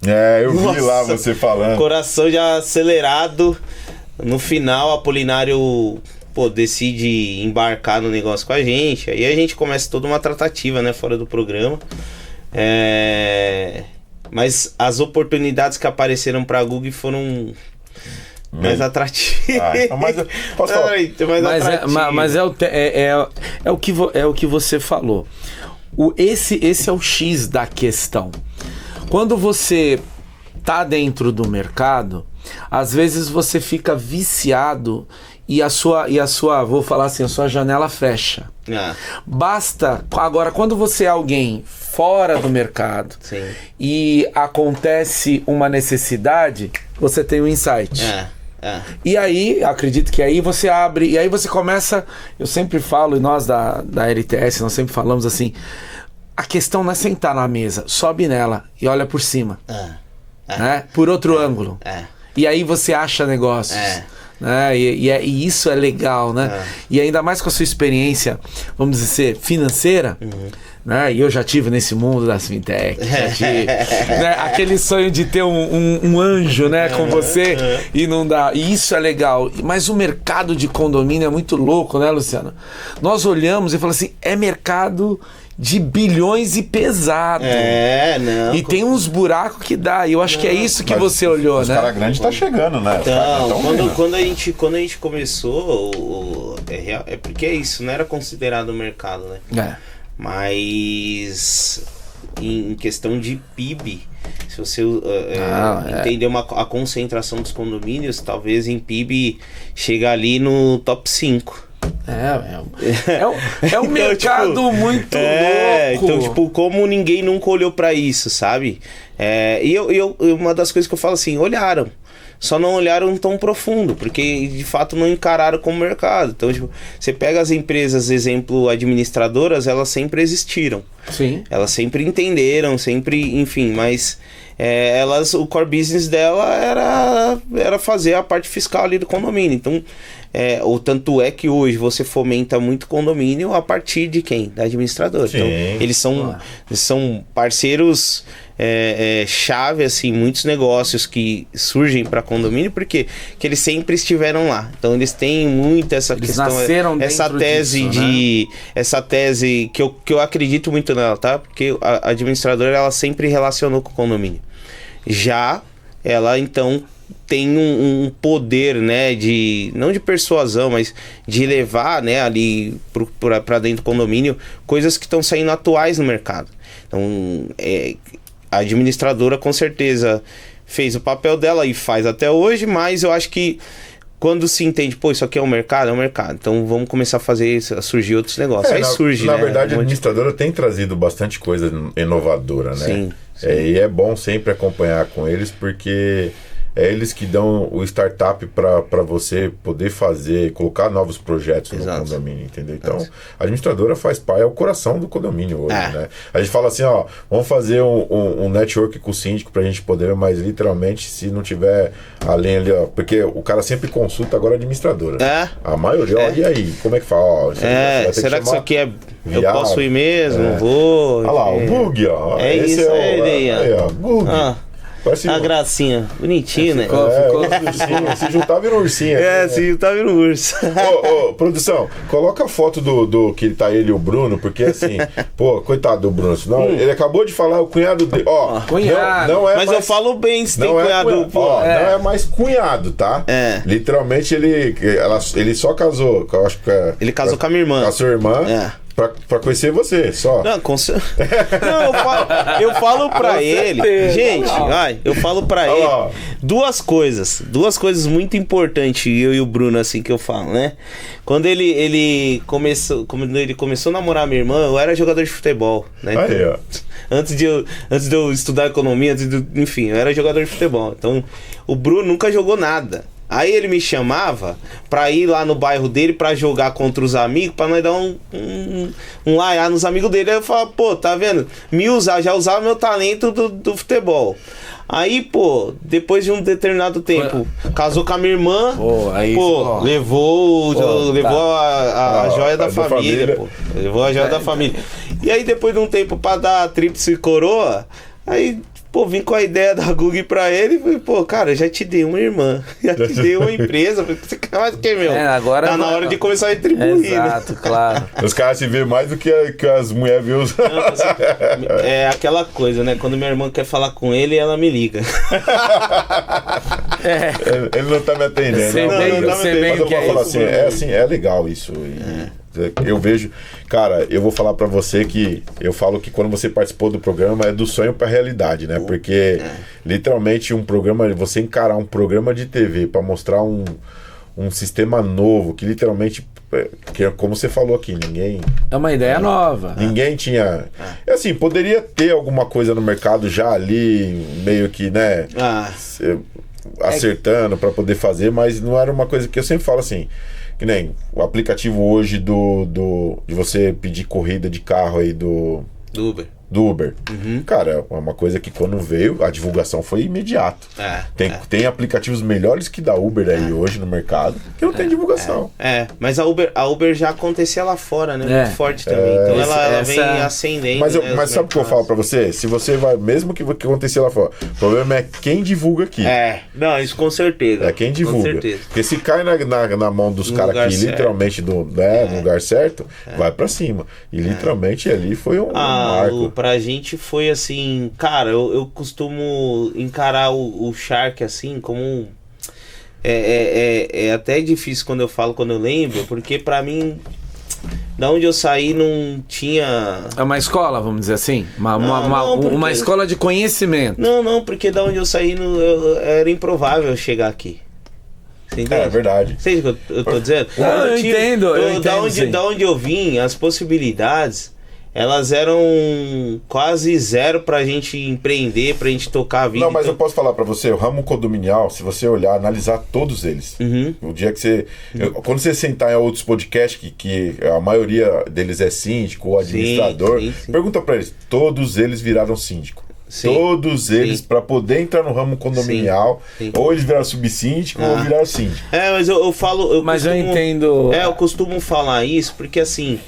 Eu vi lá você falando. Coração já acelerado. No final, o Apolinário, decide embarcar no negócio com a gente. Aí a gente começa toda uma tratativa, né? Fora do programa. Mas as oportunidades que apareceram para a Google foram mais atrativas. Mas posso falar? Mas é o que você falou. Esse é o X da questão. Quando você tá dentro do mercado, às vezes você fica viciado e a sua, vou falar assim, a sua janela fecha. Basta, agora, quando você é alguém fora do mercado, sim, e acontece uma necessidade, você tem um insight. E aí, acredito que aí você abre, e aí você começa, eu sempre falo, e nós da LTS, nós sempre falamos assim, a questão não é sentar na mesa, sobe nela e olha por cima, né? Por outro ângulo. E aí você acha negócios. né? E isso é legal, né? E ainda mais com a sua experiência, vamos dizer, financeira, né? E eu já tive nesse mundo das fintech, já tive, né? Aquele sonho de ter um anjo, né, com você e não dá. E isso é legal. Mas o mercado de condomínio é muito louco, né, Luciano? Nós olhamos e falamos assim, é mercado de bilhões e pesado. Não. E tem uns buracos que dá. E eu acho que é isso que você olhou, os né? Os caras grandes tá chegando, né? Então, quando a gente começou, é porque é isso, não era considerado o mercado, né? Mas em questão de PIB, se você entender a concentração dos condomínios, talvez em PIB chega ali no top 5. É um mercado muito louco. Então, tipo, como ninguém nunca olhou pra isso, sabe? E uma das coisas que eu falo assim, olharam. Só não olharam tão profundo, porque de fato não encararam como mercado. Então, tipo, você pega as empresas, exemplo, administradoras, elas sempre existiram. Sim. Elas sempre entenderam, sempre, enfim, mas o core business dela era fazer a parte fiscal ali do condomínio. Então, o tanto é que hoje você fomenta muito condomínio a partir de quem? Da administradora. Sim. Então, eles são parceiros chave, assim, muitos negócios que surgem para condomínio, porque que eles sempre estiveram lá. Então, eles têm muito essa questão, essa tese disso, né? Essa tese que eu acredito muito nela, tá? Porque a administradora, ela sempre relacionou com o condomínio. Já ela, então, tem um poder, né, não de persuasão, mas de levar, né, ali para dentro do condomínio coisas que estão saindo atuais no mercado. Então, a administradora com certeza fez o papel dela e faz até hoje, mas eu acho que quando se entende, pô, isso aqui é um mercado, então vamos começar a surgir outros negócios. Aí surge, na né? verdade, a administradora tem trazido bastante coisa inovadora, né? Sim. E é bom sempre acompanhar com eles, porque é eles que dão o startup para você poder colocar novos projetos no condomínio, entendeu? Então, a administradora é o coração do condomínio hoje, né? A gente fala assim, ó, vamos fazer um network com o síndico pra gente poder, mas literalmente, se não tiver além ali, ó, porque o cara sempre consulta agora a administradora. A maioria, ó, e aí, como é que fala? Ó, será que isso aqui eu posso ir mesmo? É. Vou. Olha lá, o Bug, ó. Esse isso, aí, ó. Bug. Parece a gracinha, bonitinho, né? Ficou. Se juntar vira um ursinho. Se juntar vira um urso. Produção, coloca a foto do que tá ele e o Bruno, porque assim, coitado do Bruno, senão ele acabou de falar o cunhado dele. Cunhado. Não é mas mais, eu falo bem se tem não cunhado. Não é mais cunhado, tá? Literalmente ele só casou, eu acho que ele casou com a minha irmã. Com a sua irmã. Pra conhecer você, só. Não, eu falo pra ele. Gente, eu falo pra ele duas coisas muito importantes, eu e o Bruno, assim, que eu falo, né? Quando ele começou a namorar minha irmã, eu era jogador de futebol, né? Aí, ó. Antes de eu estudar economia, enfim, eu era jogador de futebol. Então, o Bruno nunca jogou nada. Aí ele me chamava pra ir lá no bairro dele pra jogar contra os amigos, pra nós dar um laiá nos amigos dele. Aí eu falava, pô, tá vendo? Já usava meu talento do futebol. Aí, pô, depois de um determinado tempo, casou com a minha irmã, levou a joia da família, pô. Levou a joia da família. E aí, depois de um tempo, pra dar tríplice coroa, aí... Pô, vim com a ideia da Google pra ele e falei, pô, cara, já te dei uma irmã, já te dei uma empresa, você quer mais do que, meu? Agora tá na hora de começar a retribuir, Exato, claro. Os caras se vêem mais do que as mulheres vêem os... É aquela coisa, né? Quando minha irmã quer falar com ele, ela me liga. Ele não tá me atendendo. Mas eu vou falar assim, é legal isso. Eu vejo, cara, eu vou falar pra você que eu falo que quando você participou do programa é do sonho pra realidade, né? Porque literalmente você encarar um programa de TV pra mostrar um sistema novo que literalmente, que como você falou aqui, ninguém... É uma ideia nova. Ninguém tinha... Assim, poderia ter alguma coisa no mercado já ali, meio que, né? Acertando pra poder fazer, mas não era uma coisa que eu sempre falo assim... Que nem o aplicativo hoje de você pedir corrida de carro aí do Uber. do Uber. Cara, é uma coisa que quando veio, a divulgação foi imediato. Tem aplicativos melhores que da Uber aí hoje no mercado, que não tem divulgação. Mas a Uber já acontecia lá fora, né? Muito forte também. Então ela vem ascendendo. Mas sabe o que eu falo pra você? Se você vai, mesmo que acontecer lá fora, o problema é quem divulga aqui. Não, isso com certeza. É quem divulga. Com certeza. Porque se cai na mão dos caras que literalmente no lugar certo, vai pra cima. E literalmente ali foi um marco. Pra gente foi assim, cara, eu costumo encarar o Shark assim como é até difícil quando eu lembro, porque pra mim, da onde eu saí não tinha... É uma escola, vamos dizer assim? Uma escola de conhecimento. Não, porque da onde eu saí era improvável chegar aqui. É verdade. Entende o que eu tô dizendo? Eu entendo. Da onde eu vim, as possibilidades, elas eram quase zero pra gente empreender, pra gente tocar a vida. Não, mas eu posso falar pra você, o ramo condominial, se você olhar, analisar todos eles. O dia que você... Quando você sentar em outros podcasts, que a maioria deles é síndico ou administrador, sim. Pergunta pra eles, todos eles viraram síndico. Sim. Todos eles, para poder entrar no ramo condominial, ou eles viraram subsíndico ou viraram síndico. Mas eu falo... Eu entendo... eu costumo falar isso porque assim,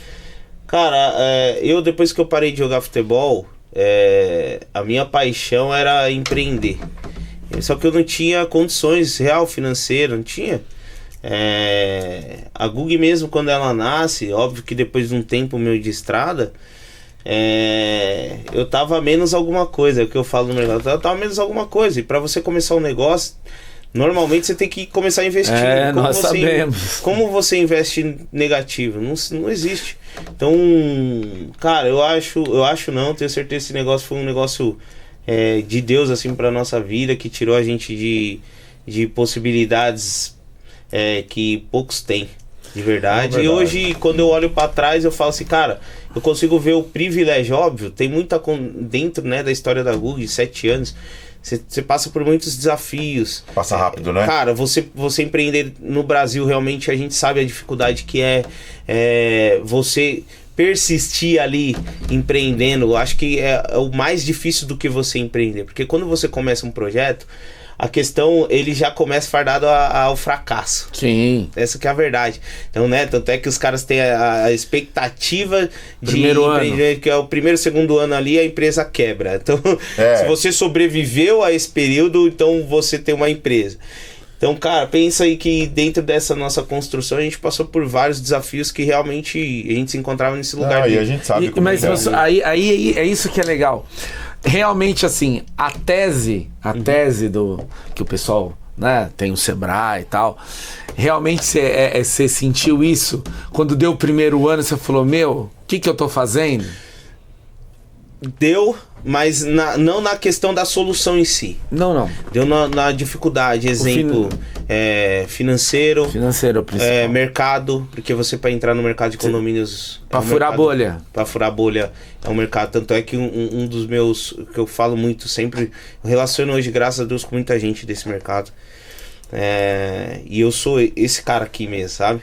cara, eu depois que eu parei de jogar futebol, a minha paixão era empreender. Só que eu não tinha condições real financeira, não tinha. A Gug mesmo, quando ela nasce, óbvio que depois de um tempo meu de estrada, eu tava menos alguma coisa, é o que eu falo no mercado, eu tava menos alguma coisa, e pra você começar um negócio, normalmente você tem que começar a investir. Nós sabemos. Como você investe negativo? Não existe. Então, cara, eu acho não, tenho certeza que esse negócio foi um negócio de Deus, assim, pra nossa vida, que tirou a gente de possibilidades que poucos têm. De verdade. E hoje, quando eu olho pra trás, eu falo assim, cara, eu consigo ver o privilégio, óbvio, tem muita dentro, né, da história da Gug, 7 anos, você passa por muitos desafios. Passa rápido, né? Cara, você empreender no Brasil, realmente, a gente sabe a dificuldade que é você persistir ali empreendendo. Eu acho que é o mais difícil do que você empreender, porque quando você começa um projeto, a questão, ele já começa fardado ao fracasso. Sim. Essa que é a verdade. Então, né, tanto é que os caras têm a expectativa de empreender, que é o primeiro, segundo ano ali, a empresa quebra. Então, se você sobreviveu a esse período, então você tem uma empresa. Então, cara, pensa aí que dentro dessa nossa construção a gente passou por vários desafios que realmente a gente se encontrava nesse lugar. E a gente sabe como mas aí é isso que é legal. Realmente, assim, a tese do que o pessoal, né, tem o Sebrae e tal, realmente você sentiu isso quando deu o primeiro ano, você falou, o que eu tô fazendo? Deu, mas não na questão da solução em si. Não. Deu na dificuldade, exemplo, financeiro. Financeiro, principal. Mercado, porque você para entrar no mercado de condomínios... Para furar a bolha. Para furar a bolha é um mercado. Tanto é que um dos meus, que eu falo muito sempre, eu relaciono hoje, graças a Deus, com muita gente desse mercado. E eu sou esse cara aqui mesmo, sabe?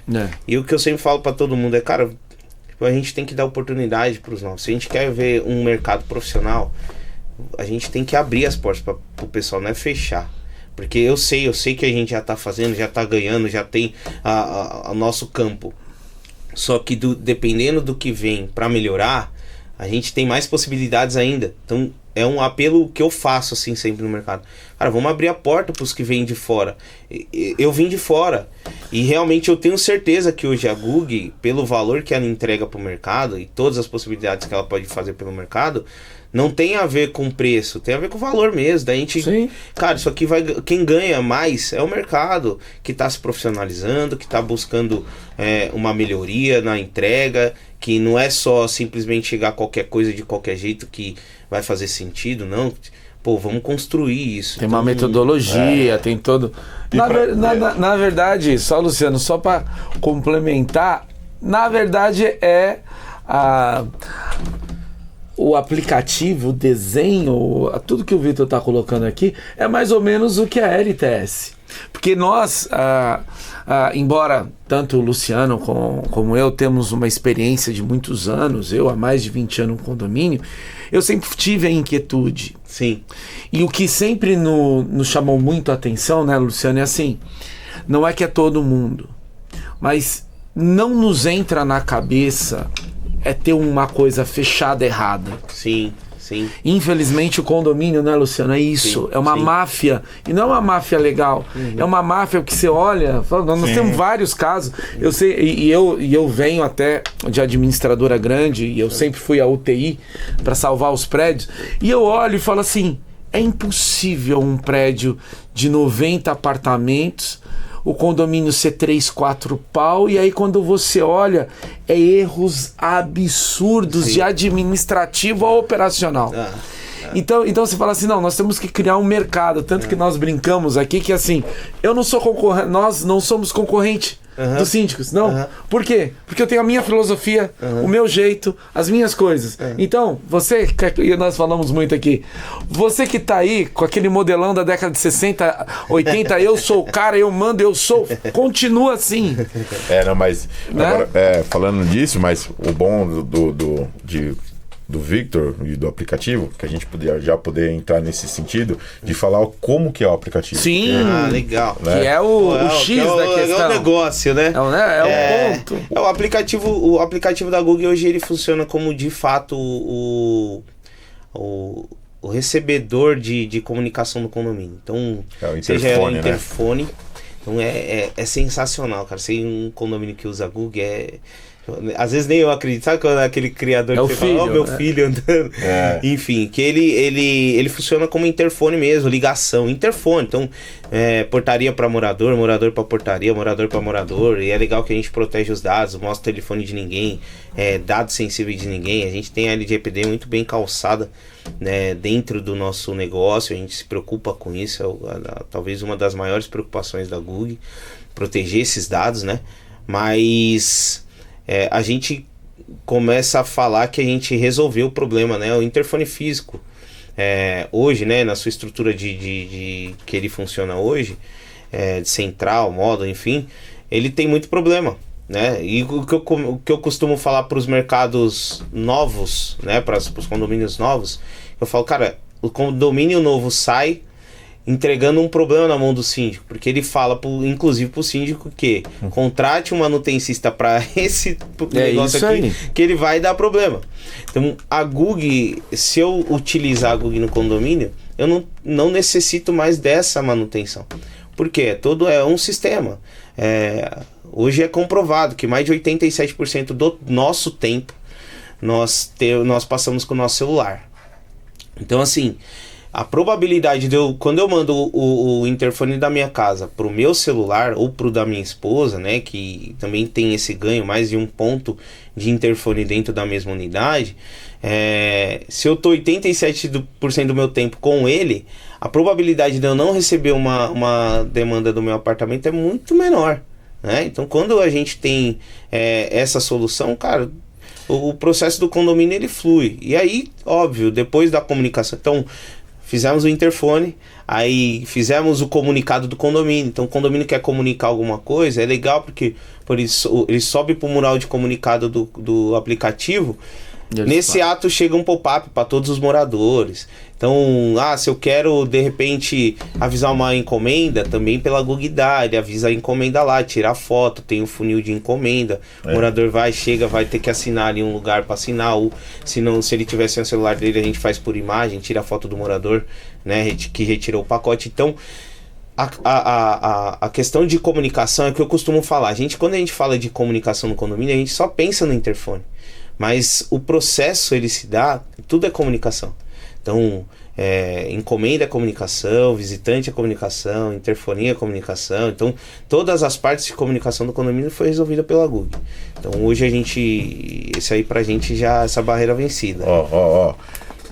E o que eu sempre falo para todo mundo é, cara... A gente tem que dar oportunidade para os novos. Se a gente quer ver um mercado profissional, a gente tem que abrir as portas para o pessoal, não é fechar. Porque eu sei que a gente já está fazendo, já está ganhando, já tem o nosso campo. Só que dependendo do que vem para melhorar, a gente tem mais possibilidades ainda. Então é um apelo que eu faço assim sempre no mercado. Cara, vamos abrir a porta para os que vêm de fora. Eu vim de fora e realmente eu tenho certeza que hoje a Gug, pelo valor que ela entrega para o mercado e todas as possibilidades que ela pode fazer pelo mercado, não tem a ver com preço, tem a ver com o valor mesmo. Da gente, cara, isso aqui quem ganha mais é o mercado que está se profissionalizando, que está buscando uma melhoria na entrega, que não é só simplesmente chegar a qualquer coisa de qualquer jeito que vai fazer sentido, não. Pô, vamos construir isso. Tem uma metodologia, tem todo... Na verdade, só Luciano, só para complementar, na verdade o aplicativo, o desenho, tudo que o Vitor está colocando aqui é mais ou menos o que é a LTS. Porque nós, embora tanto o Luciano como eu temos uma experiência de muitos anos, eu há mais de 20 anos no condomínio, eu sempre tive a inquietude. Sim. E o que sempre nos chamou muito a atenção, né, Luciano, é assim, não é que é todo mundo, mas não nos entra na cabeça ter uma coisa fechada errada. Sim, sim. Infelizmente o condomínio, né, Luciano, é isso. Sim, é uma sim. máfia. E não é uma máfia legal. É uma máfia que você olha. Nós temos vários casos. Eu sei, e eu venho até de administradora grande, e eu sempre fui à UTI para salvar os prédios. E eu olho e falo assim: é impossível um prédio de 90 apartamentos, o condomínio ser 3, 4 pau, e aí quando você olha, é erros absurdos de administrativo a operacional. Então você fala assim, não, nós temos que criar um mercado, tanto que nós brincamos aqui que assim, eu não sou concorrente, nós não somos concorrente dos síndicos, não. Por quê? Porque eu tenho a minha filosofia, o meu jeito, as minhas coisas. Então, você, e nós falamos muito aqui, você que tá aí com aquele modelão da década de 60, 80, eu sou o cara, eu mando, eu sou, continua assim. Não, mas Né? agora, falando disso, mas o bom do Victor e do aplicativo, que a gente já poder entrar nesse sentido, de falar como que é o aplicativo. Sim, Legal. que é o X da questão. É o negócio, né? É o ponto. O aplicativo da Google hoje ele funciona como de fato o recebedor de comunicação do condomínio. Então, É o seja interfone, o interfone. Então é sensacional, cara. Sem um condomínio que usa Google às vezes nem eu acredito. Sabe quando aquele criador que você fala, meu filho andando? Enfim, que ele funciona como interfone mesmo, ligação, interfone. Então, portaria para morador, morador para portaria, morador para morador. E é legal que a gente protege os dados, mostra o telefone de ninguém, dados sensíveis de ninguém. A gente tem a LGPD muito bem calçada, né, dentro do nosso negócio. A gente se preocupa com isso. Talvez uma das maiores preocupações da Google, proteger esses dados, né? Mas a gente começa a falar que a gente resolveu o problema, né? O interfone físico, hoje, né, na sua estrutura de que ele funciona hoje, de central, módulo, enfim, ele tem muito problema, né? E o que eu costumo falar para os mercados novos, né, para os condomínios novos, eu falo, cara, o condomínio novo sai entregando um problema na mão do síndico, porque ele fala, inclusive para o síndico, que contrate um manutencista para esse negócio aqui, aí, que ele vai dar problema. Então, a Google, se eu utilizar a Google no condomínio, eu não necessito mais dessa manutenção, porque é um sistema. Hoje é comprovado que mais de 87% do nosso tempo nós passamos com o nosso celular. Então, assim, a probabilidade quando eu mando o interfone da minha casa pro meu celular ou pro da minha esposa, né, que também tem esse ganho, mais de um ponto de interfone dentro da mesma unidade, se eu tô 87% do meu tempo com ele, a probabilidade de eu não receber uma demanda do meu apartamento é muito menor, né? Então, quando a gente tem essa solução, cara, o processo do condomínio ele flui. E aí, óbvio, depois da comunicação, então fizemos o interfone, aí fizemos o comunicado do condomínio. Então o condomínio quer comunicar alguma coisa, é legal porque ele sobe para o mural de comunicado do aplicativo. Nesse ato chega um pop-up para todos os moradores. Então, se eu quero de repente avisar uma encomenda, também pela Google dá, ele avisa a encomenda lá, tira a foto, tem um funil de encomenda. O morador chega, vai ter que assinar ali um lugar para assinar, ou se ele tivesse no celular dele, a gente faz por imagem, tira a foto do morador, né, que retirou o pacote. Então, a questão de comunicação é o que eu costumo falar. Quando a gente fala de comunicação no condomínio, a gente só pensa no interfone. Mas o processo, ele se dá, tudo é comunicação. Então, encomenda é comunicação, visitante é comunicação, interfonia é comunicação. Então, todas as partes de comunicação do condomínio foi resolvida pela Google. Então, hoje esse aí pra gente já, essa barreira vencida.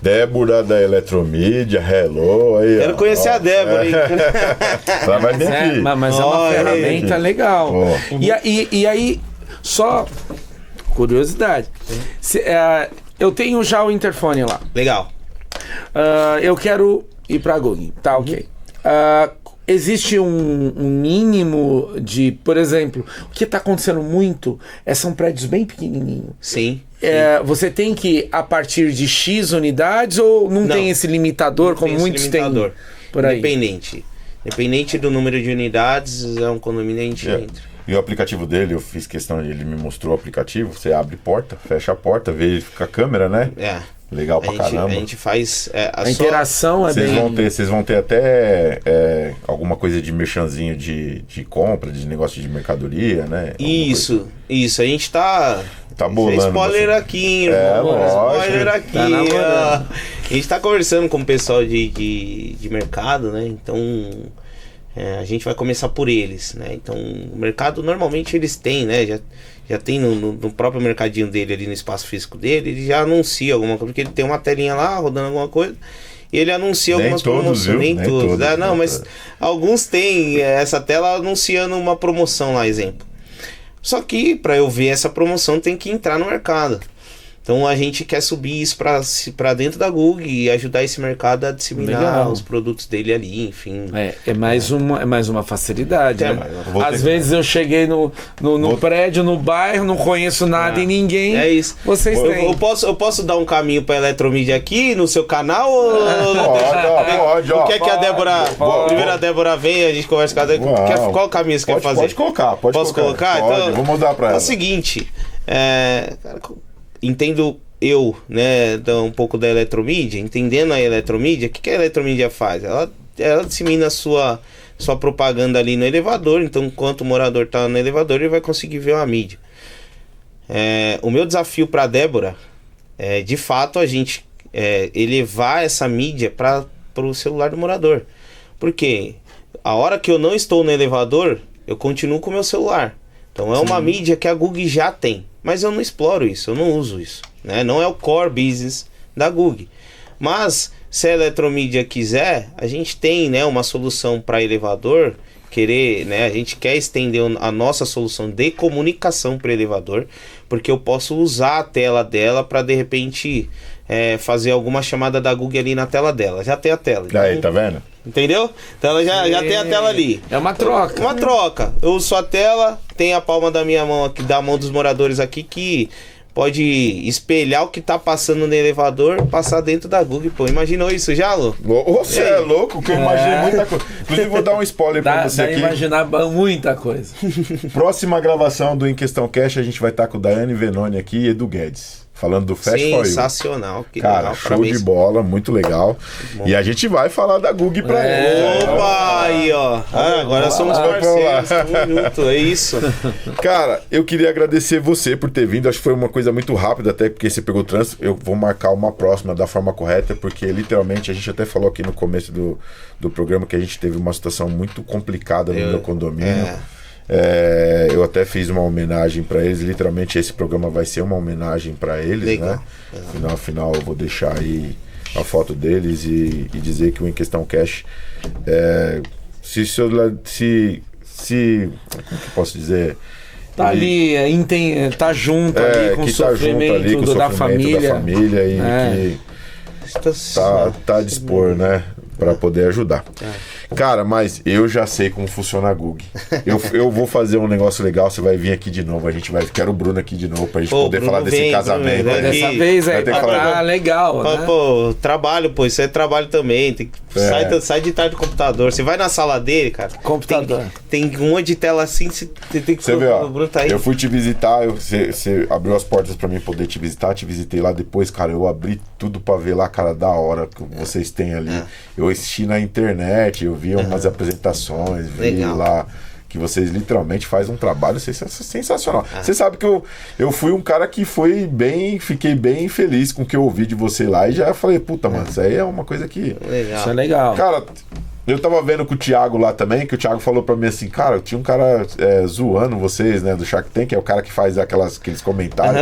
Débora da Eletromídia, hello. Aí, quero conhecer a Débora, hein? Ela vai vir aqui. Mas é uma ferramenta legal. E aí, só curiosidade. Eu tenho já o interfone lá. Legal. Eu quero ir para a Google. Tá, ok. existe um mínimo de, por exemplo, o que está acontecendo muito são prédios bem pequenininhos. Sim. Você tem que a partir de X unidades ou não tem esse limitador como muitos têm por aí? Independente do número de unidades, é um condomínio, a gente entra. E o aplicativo dele, eu fiz questão, ele me mostrou o aplicativo, você abre porta, fecha a porta, verifica a câmera, né? Legal pra caramba. A gente faz... a interação Vocês vão ter até alguma coisa de merchanzinho de compra, de negócio de mercadoria, né? Isso. A gente tá bolando. Spoiler aqui, irmão. Spoiler aqui. A gente tá conversando com o pessoal de mercado, né? Então... a gente vai começar por eles, né? Então, o mercado, normalmente, eles têm, né? Já tem no próprio mercadinho dele, ali no espaço físico dele, ele já anuncia alguma coisa, porque ele tem uma telinha lá, rodando alguma coisa, e ele anuncia algumas promoções. Nem todos. Não, mas alguns têm essa tela anunciando uma promoção lá, exemplo. Só que, para eu ver essa promoção, tem que entrar no mercado. Então a gente quer subir isso para dentro da Google e ajudar esse mercado a disseminar os produtos dele ali, enfim. É mais uma facilidade, né? Às vezes eu cheguei no prédio, no bairro, não conheço nada e ninguém. É isso. Vocês têm. Eu posso dar um caminho para Eletromídia aqui no seu canal? Pode. Quer que a Débora, primeiro a Débora vem, a gente conversa com a Débora. Qual caminho você quer fazer? Pode colocar. Posso colocar? Então, vou mudar para ela. É o seguinte, entendo eu, né, um pouco da eletromídia, entendendo a eletromídia, o que a eletromídia faz? Ela dissemina a sua propaganda ali no elevador, então enquanto o morador está no elevador, ele vai conseguir ver uma mídia. O meu desafio para a Débora é, de fato, a gente elevar essa mídia para o celular do morador. Porque a hora que eu não estou no elevador, eu continuo com o meu celular. Então é uma mídia que a Google já tem. Mas eu não exploro isso, eu não uso isso, né? Não é o core business da Google. Mas se a eletromídia quiser, a gente tem, né, uma solução para elevador. Né, a gente quer estender a nossa solução de comunicação para elevador, porque eu posso usar a tela dela para de repente fazer alguma chamada da Google ali na tela dela. Já tem a tela. Então, aí, tá vendo? Entendeu? Então ela já tem a tela ali. É uma troca. Uma troca. Eu uso a tela, tem a palma da minha mão aqui, da mão dos moradores aqui, que pode espelhar o que tá passando no elevador, passar dentro da Google. Pô, imaginou isso já, Lô? Você é louco? Que eu imaginei muita coisa. Inclusive, vou dar um spoiler pra você aqui. Imaginar muita coisa. Próxima gravação do Em Questão Cash, a gente vai estar com o Daiane Venoni aqui e Edu Guedes. Falando do Fast For You. Sensacional. Cara, legal, show parabéns. De bola, muito legal. E a gente vai falar da Google pra ele. Opa, aí, ó. Agora somos parceiros. Tamo junto, é isso. Cara, eu queria agradecer você por ter vindo. Acho que foi uma coisa muito rápida, até porque você pegou o trânsito. Eu vou marcar uma próxima da forma correta, porque literalmente a gente até falou aqui no começo do programa que a gente teve uma situação muito complicada no meu condomínio. Eu até fiz uma homenagem para eles. Literalmente esse programa vai ser uma homenagem para eles. Legal. Né? Afinal eu vou deixar aí a foto deles e dizer que o Em Questão Cash como que eu posso dizer? Tá ali, tá junto ali com o sofrimento da família e que tá a dispor, né? Pra poder ajudar. Cara, mas eu já sei como funciona a Google. Eu vou fazer um negócio legal, você vai vir aqui de novo. Quero o Bruno aqui de novo pra gente poder falar desse casamento. Dessa vez legal, né? Pô, trabalho, isso é trabalho também. Tem que sai de trás do computador. Você vai na sala dele, cara. Computador. Tem um monte de tela assim, você tem que... Você vê, ó, o Bruno tá aí. Eu fui te visitar, você abriu as portas pra mim poder te visitar, te visitei lá depois, cara. Eu abri tudo pra ver lá, cara, da hora que vocês têm ali. Eu assisti na internet, eu vi umas apresentações, vi lá que vocês literalmente fazem um trabalho sensacional. Você sabe que eu fui um cara que fiquei bem feliz com o que eu ouvi de você lá e já falei, puta, mano, isso aí é uma coisa que... Legal. Isso é legal. Cara, eu tava vendo com o Thiago lá também, que o Thiago falou pra mim assim, cara, tinha um cara zoando vocês, né, do Shark Tank, é o cara que faz aqueles comentários.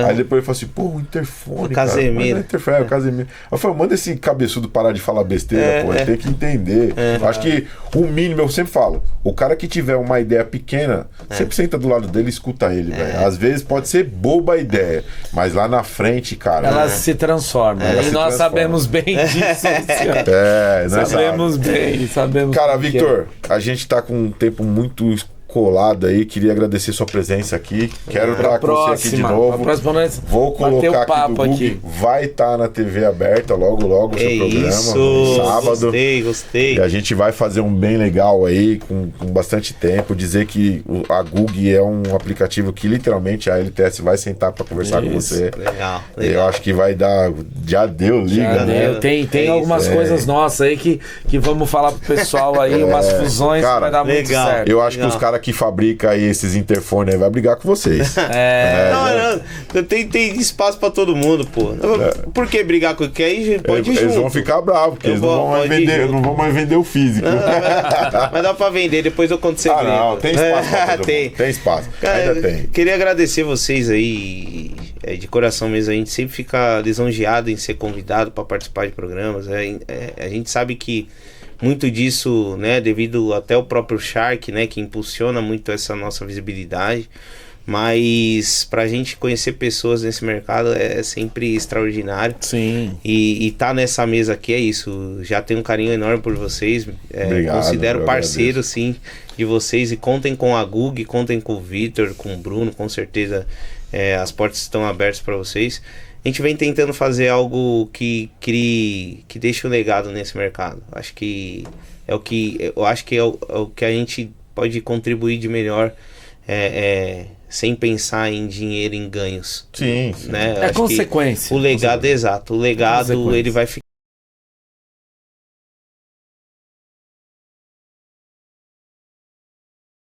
Aí depois ele falou assim, pô, o interfone, o Casemiro. Cara, o Casemiro. Eu falei, manda esse cabeçudo parar de falar besteira, pô, ele tem que entender. Acho que o mínimo, eu sempre falo, o cara que tiver uma ideia pequena, sempre senta do lado dele e escuta ele, velho. Às vezes pode ser boba a ideia, mas lá na frente, cara... Ela se transforma. E nós sabemos bem disso, Luciano. Nós sabemos bem. bem, sabemos. Cara, como que é. Victor, a gente tá com um tempo muito colado aí. Queria agradecer sua presença aqui. Quero estar com você aqui de novo. Vou colocar aqui do Google. Vai estar na TV aberta logo o seu programa. Isso, Sábado. Gostei. E a gente vai fazer um bem legal aí, com bastante tempo. Dizer que a Google é um aplicativo que literalmente a LTS vai sentar para conversar com você. Legal. Eu acho que vai dar. Já deu liga, Já né? deu. Tem algumas coisas nossas aí que vamos falar pro pessoal aí, umas fusões, cara, que vai dar muito certo. Eu acho que os caras que fabricam aí esses interfones aí vai brigar com vocês. Não, tem espaço pra todo mundo, pô. Por que brigar com quem? Aí pode ir junto. Eles vão ficar bravos, porque eles não vão mais vender o físico. Mas dá pra vender, depois eu conto segredo. Não, tem espaço pra todo mundo. Tem espaço. Cara, ainda tem. Queria agradecer vocês aí, de coração mesmo. A gente sempre fica lisonjeado em ser convidado para participar de programas. A gente sabe que muito disso, né, devido até ao próprio Shark, né, que impulsiona muito essa nossa visibilidade. Mas pra gente conhecer pessoas nesse mercado é sempre extraordinário. Sim. E tá nessa mesa aqui é isso. Já tenho um carinho enorme por vocês. Obrigado, considero parceiro, agradeço. sim, de vocês. E contem com a Google, contem com o Victor, com o Bruno. Com certeza as portas estão abertas para vocês. A gente vem tentando fazer algo que deixe um legado nesse mercado. Acho que é o que a gente pode contribuir de melhor, sem pensar em dinheiro, em ganhos. Sim. Né? É consequência. O legado, exato. O legado, ele vai ficar